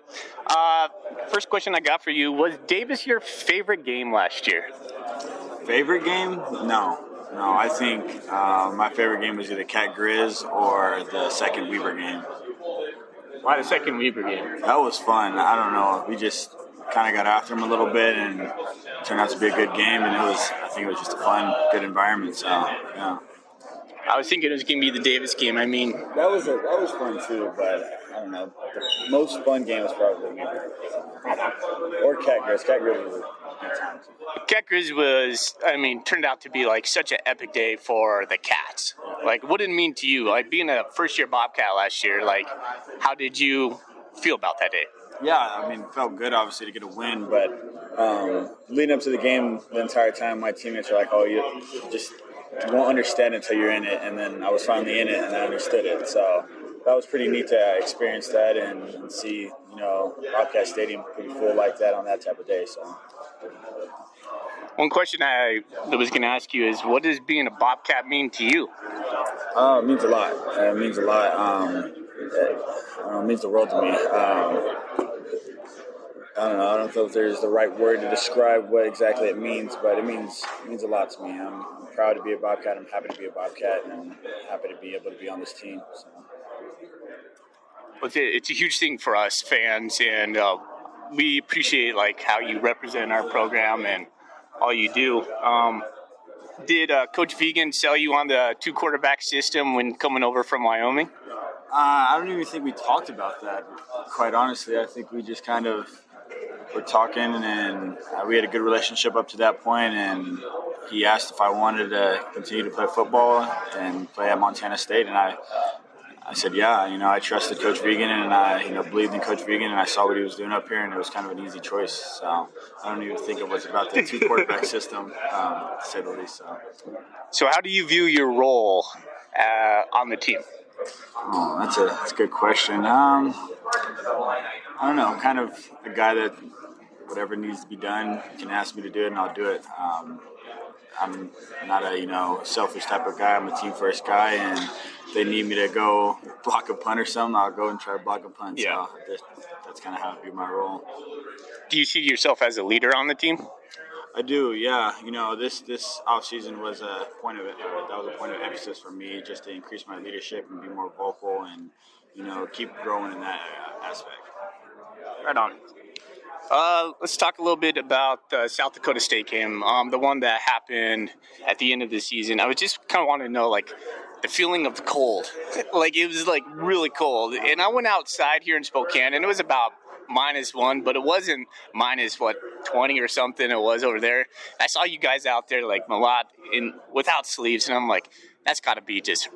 First question I got for you, was Davis your favorite game last year? Favorite game? No, I think my favorite game was either Cat Grizz or the second Weber game. Why the second Weber game? That was fun. I don't know. We just kind of got after him a little bit, and it turned out to be a good game. And I think it was just a fun, good environment. So, yeah. I was thinking it was going to be the Davis game. I mean, that was fun too, but I don't know. The most fun game was probably Weaver. Or Cat Grizz. Cat Grizz was a good time too. Cat Grizz turned out to be like such an epic day for the Cats. Like, what did it mean to you? Like, being a first-year Bobcat last year, like, how did you feel about that day? Yeah, it felt good, obviously, to get a win, but leading up to the game the entire time, my teammates were like, oh, you won't understand until you're in it, and then I was finally in it, and I understood it, so that was pretty neat to experience that and see, Bobcat Stadium pretty full like that on that type of day, so. One question I was going to ask you is, what does being a Bobcat mean to you? It means a lot. It means a lot. It means the world to me. I don't know. I don't know if there's the right word to describe what exactly it means, but it means a lot to me. I'm proud to be a Bobcat. I'm happy to be a Bobcat, and I'm happy to be able to be on this team. So. Well, it's a huge thing for us fans, and we appreciate like how you represent our program and all you do. Did Coach Vigen sell you on the 2-quarterback system when coming over from Wyoming? I don't even think we talked about that, quite honestly. I think we just kind of were talking, and we had a good relationship up to that point, and he asked if I wanted to continue to play football and play at Montana State, and I said, yeah. I trusted Coach Vigen, and I believed in Coach Vigen, and I saw what he was doing up here, and it was kind of an easy choice. So I don't even think it was about the 2-quarterback system, to say the least. So how do you view your role on the team? Oh, that's a good question. I don't know. I'm kind of a guy that whatever needs to be done, you can ask me to do it, and I'll do it. I'm not a selfish type of guy. I'm a team first guy, and if they need me to go block a punt or something, I'll go and try to block a punt. Yeah. So that's kind of how I view my role. Do you see yourself as a leader on the team? I do, yeah. This off season was a point of emphasis for me, just to increase my leadership and be more vocal, and keep growing in that aspect. Right on. Let's talk a little bit about the South Dakota State game, the one that happened at the end of the season. I was just kind of wanting to know, like, the feeling of the cold. Like, it was, like, really cold. And I went outside here in Spokane, and it was about -1, but it wasn't -20 or something it was over there. I saw you guys out there, like, Malott, without sleeves, and I'm like, that's got to be just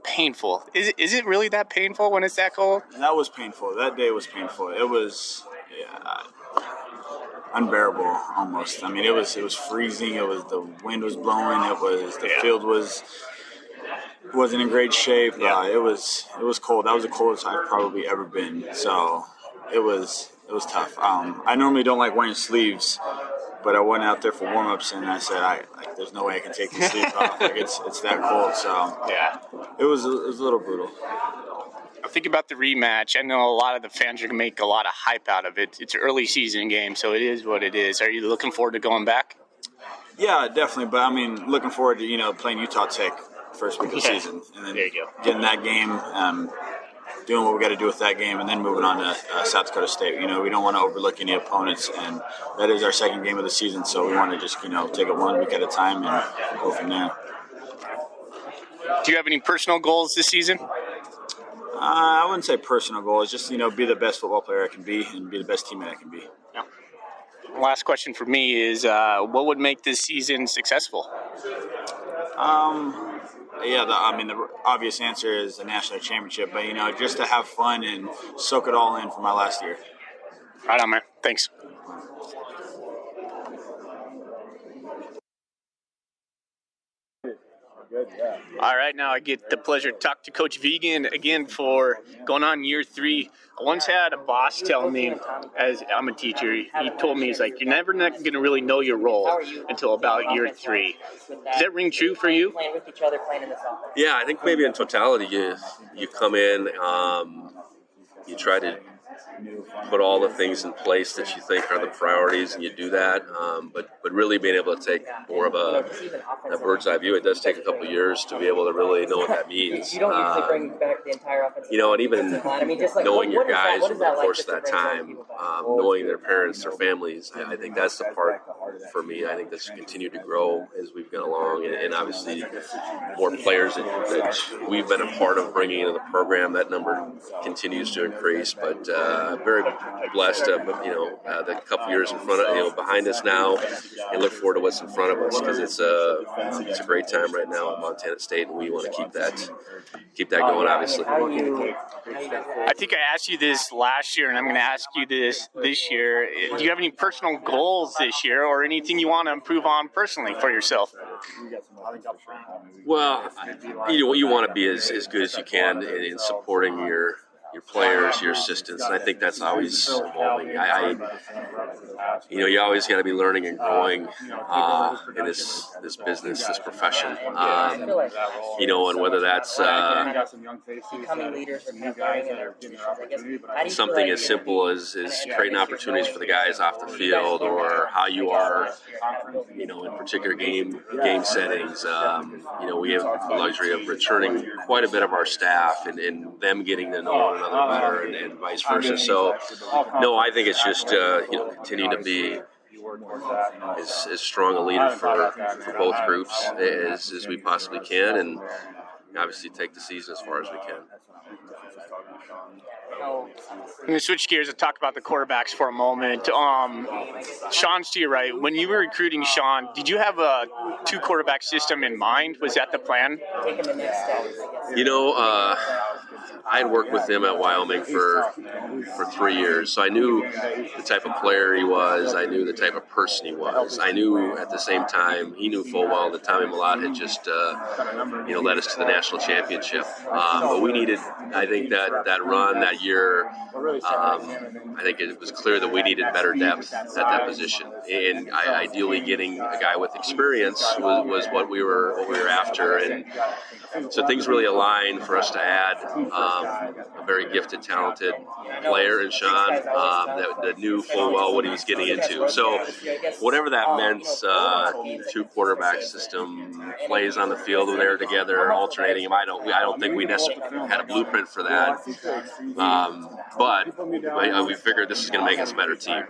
painful. Is it really that painful when it's that cold? That was painful. That day was painful. It was unbearable almost. It was freezing. The wind was blowing. The field wasn't in great shape. Yeah. It was cold. That was the coldest I've probably ever been. So it was tough. I normally don't like wearing sleeves, but I went out there for warm-ups, and I said, there's no way I can take these sleeves off. Like, it's that cold. So yeah, it was a little brutal. I think about the rematch. I know a lot of the fans are going to make a lot of hype out of it. It's an early season game, so it is what it is. Are you looking forward to going back? Yeah, definitely. But, looking forward to, playing Utah Tech first week of the season. And then there you go. Getting that game, doing what we got to do with that game, and then moving on to South Dakota State. We don't want to overlook any opponents, and that is our second game of the season, so we want to just, take it 1 week at a time and go from there. Do you have any personal goals this season? I wouldn't say personal goals, just, be the best football player I can be and be the best teammate I can be. Yeah. Last question for me is, what would make this season successful? The obvious answer is the national championship, but, just to have fun and soak it all in for my last year. Right on, man. Thanks. Good, yeah. All right, now I get the pleasure to talk to Coach Vigen again for going on year 3. I once had a boss tell me, as I'm a teacher, he told me, he's like, you're never going to really know your role until about year 3. Does that ring true for you? Yeah, I think maybe in totality, you come in, you try to put all the things in place that you think are the priorities, and you do that. But really being able to take more of a bird's eye view, it does take a couple of years to be able to really know what that means. You don't usually bring back the entire offensive and even knowing your guys over the course of that time, knowing their parents, their families, I think that's the part for me. I think that's continued to grow as we've gone along, and obviously more players that we've been a part of bringing into the program. That number continues to increase, but very blessed of the couple years in front of behind us now, and look forward to what's in front of us because it's a great time right now at Montana State, and we want to keep that going. Obviously, I think I asked you this last year, and I'm going to ask you this year. Do you have any personal goals this year, or anything you want to improve on personally for yourself? Well, you want to be as good as you can in supporting your players, your assistants, and I think that's always evolving. You always got to be learning and growing in this business, this profession. And whether that's something as simple as creating opportunities for the guys off the field, or how you are, in particular game settings. We have the luxury of returning quite a bit of our staff and them getting to know one another better and vice versa. So, no, I think it's just, continuing to be as strong a leader for both groups as we possibly can, and obviously take the season as far as we can. I'm going to switch gears and talk about the quarterbacks for a moment. Sean's to your right. When you were recruiting Sean, did you have a two-quarterback system in mind? Was that the plan? I had worked with him at Wyoming for 3 years, so I knew the type of player he was. I knew the type of person he was. I knew at the same time he knew full well that Tommy Mellott had just led us to the national championship. But we needed, I think, that run that year. I think it was clear that we needed better depth at that position, and ideally getting a guy with experience was what we were after. And so things really aligned for us to add a very gifted, talented player in Sean that knew full well what he was getting into. So whatever that meant, two quarterback system, plays on the field when they were together, alternating them. I don't think we necessarily had a blueprint for that. But we figured this is going to make us a better team.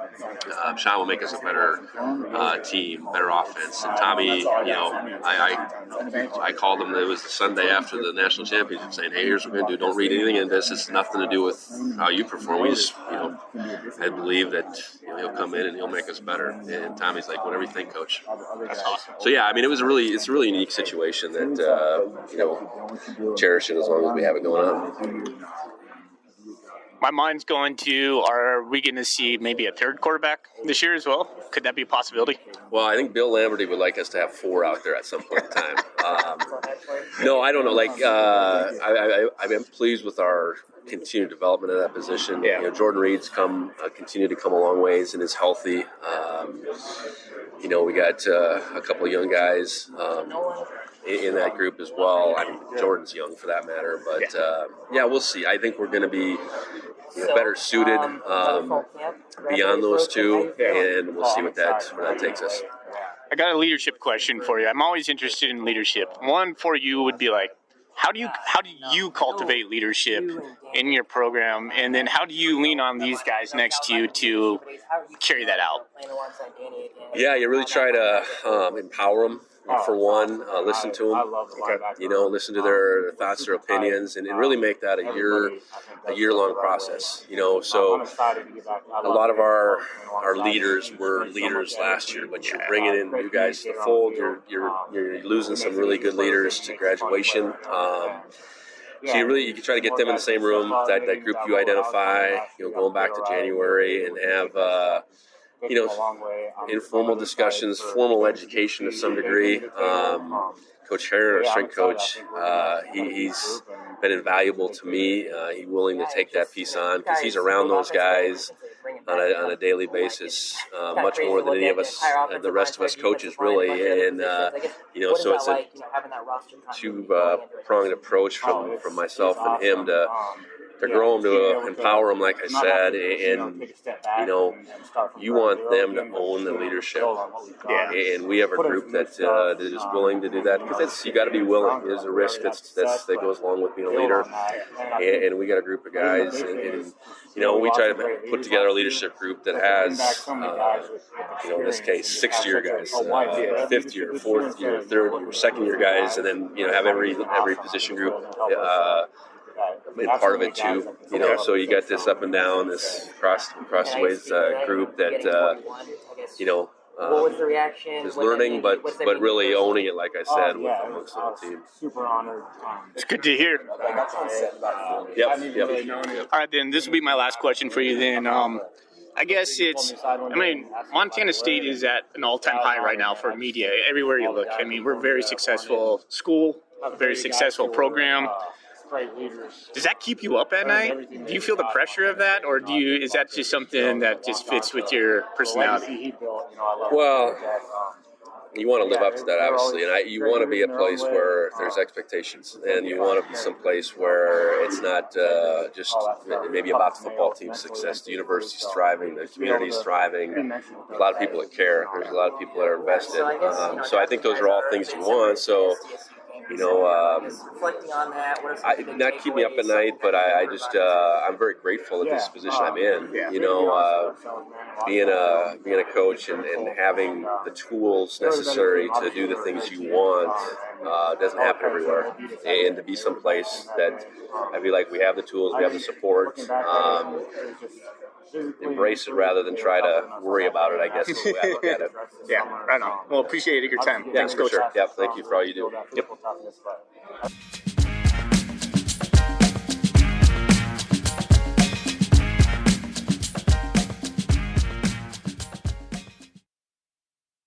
Sean will make us a better team, better offense. And Tommy, I called him. It was the Sunday after the national championship, saying, "Hey, here's what we're going to do. Don't read anything in this. It's nothing to do with how you perform. We just, I believe that he'll come in and he'll make us better." And Tommy's like, "Whatever you think, Coach." That's awesome. So yeah, it's a really unique situation that cherish it as long as we have it going on. My mind's going to, are we going to see maybe a third quarterback this year as well? Could that be a possibility? Well, I think Bill Lamberty would like us to have 4 out there at some point in time. No, I don't know. I've been pleased with our continued development of that position. Yeah. Jordan Reed's continued to come a long ways and is healthy. We got a couple of young guys in that group as well. Jordan's young for that matter, but we'll see. I think we're going to be better suited beyond those two, and we'll see where that takes us. I got a leadership question for you. I'm always interested in leadership. One for you would be like, how do you cultivate leadership in your program, and then how do you lean on these guys next to you to carry that out? Yeah, you really try to empower them. For one, listen to them. Listen to their thoughts, their opinions, and really make that a year-long process. So a lot of our leaders were leaders last year, but you're bringing in new guys to the fold. You're losing some really good leaders to graduation. So you can try to get them in the same room, that group you identify, going back to January, and have informal discussions, formal education to some degree. Coach Herron, our strength coach, he's been invaluable to me. He's willing to take that piece on because he's around those guys on a daily basis, much more than any of us, the rest of us coaches, really. And so it's a two-pronged approach from myself and him to grow them to empower them, like I said, and you want them to own the leadership. Yeah. And we have a group that is willing to do that, because you got to be willing. There's a risk that goes along with being a leader, and we got a group of guys, and we try to put together a leadership group that has, in this case, 6th-year guys, 5th year, 4th year, 3rd year, 2nd year guys, and then have every position group in part of it too. So you got this up and down, this across the ways group that what was the reaction? is learning, but really owning it, like I said, amongst the whole team. Super honored. It's good to hear. Yep. All right, then this will be my last question for you. Then, I guess Montana State is at an all-time high right now for media. Everywhere you look, we're a very successful school, a very successful program. Does that keep you up at night? Do you feel the pressure of that, or is that just something that just fits with your personality? Well, you want to live up to that, obviously, and you want to be a place where there's expectations, and you want to be some place where it's not just maybe about the football team's success. The university's thriving, the community's thriving. A lot of people that care. There's a lot of people that are invested. So I think those are all things you want. So, reflecting on that, what are some not keep me up at night, but I'm very grateful at this position I'm in. Being a coach and having the tools necessary to do the things you want doesn't happen everywhere. And to be someplace that I feel like we have the tools, we have the support. Embrace it rather than try to worry about it, I guess, is the way I look at it. Yeah, right on. Well, appreciate your time. Yeah, Thanks, for Coach. sure. Yeah, thank you for all you do. Yep.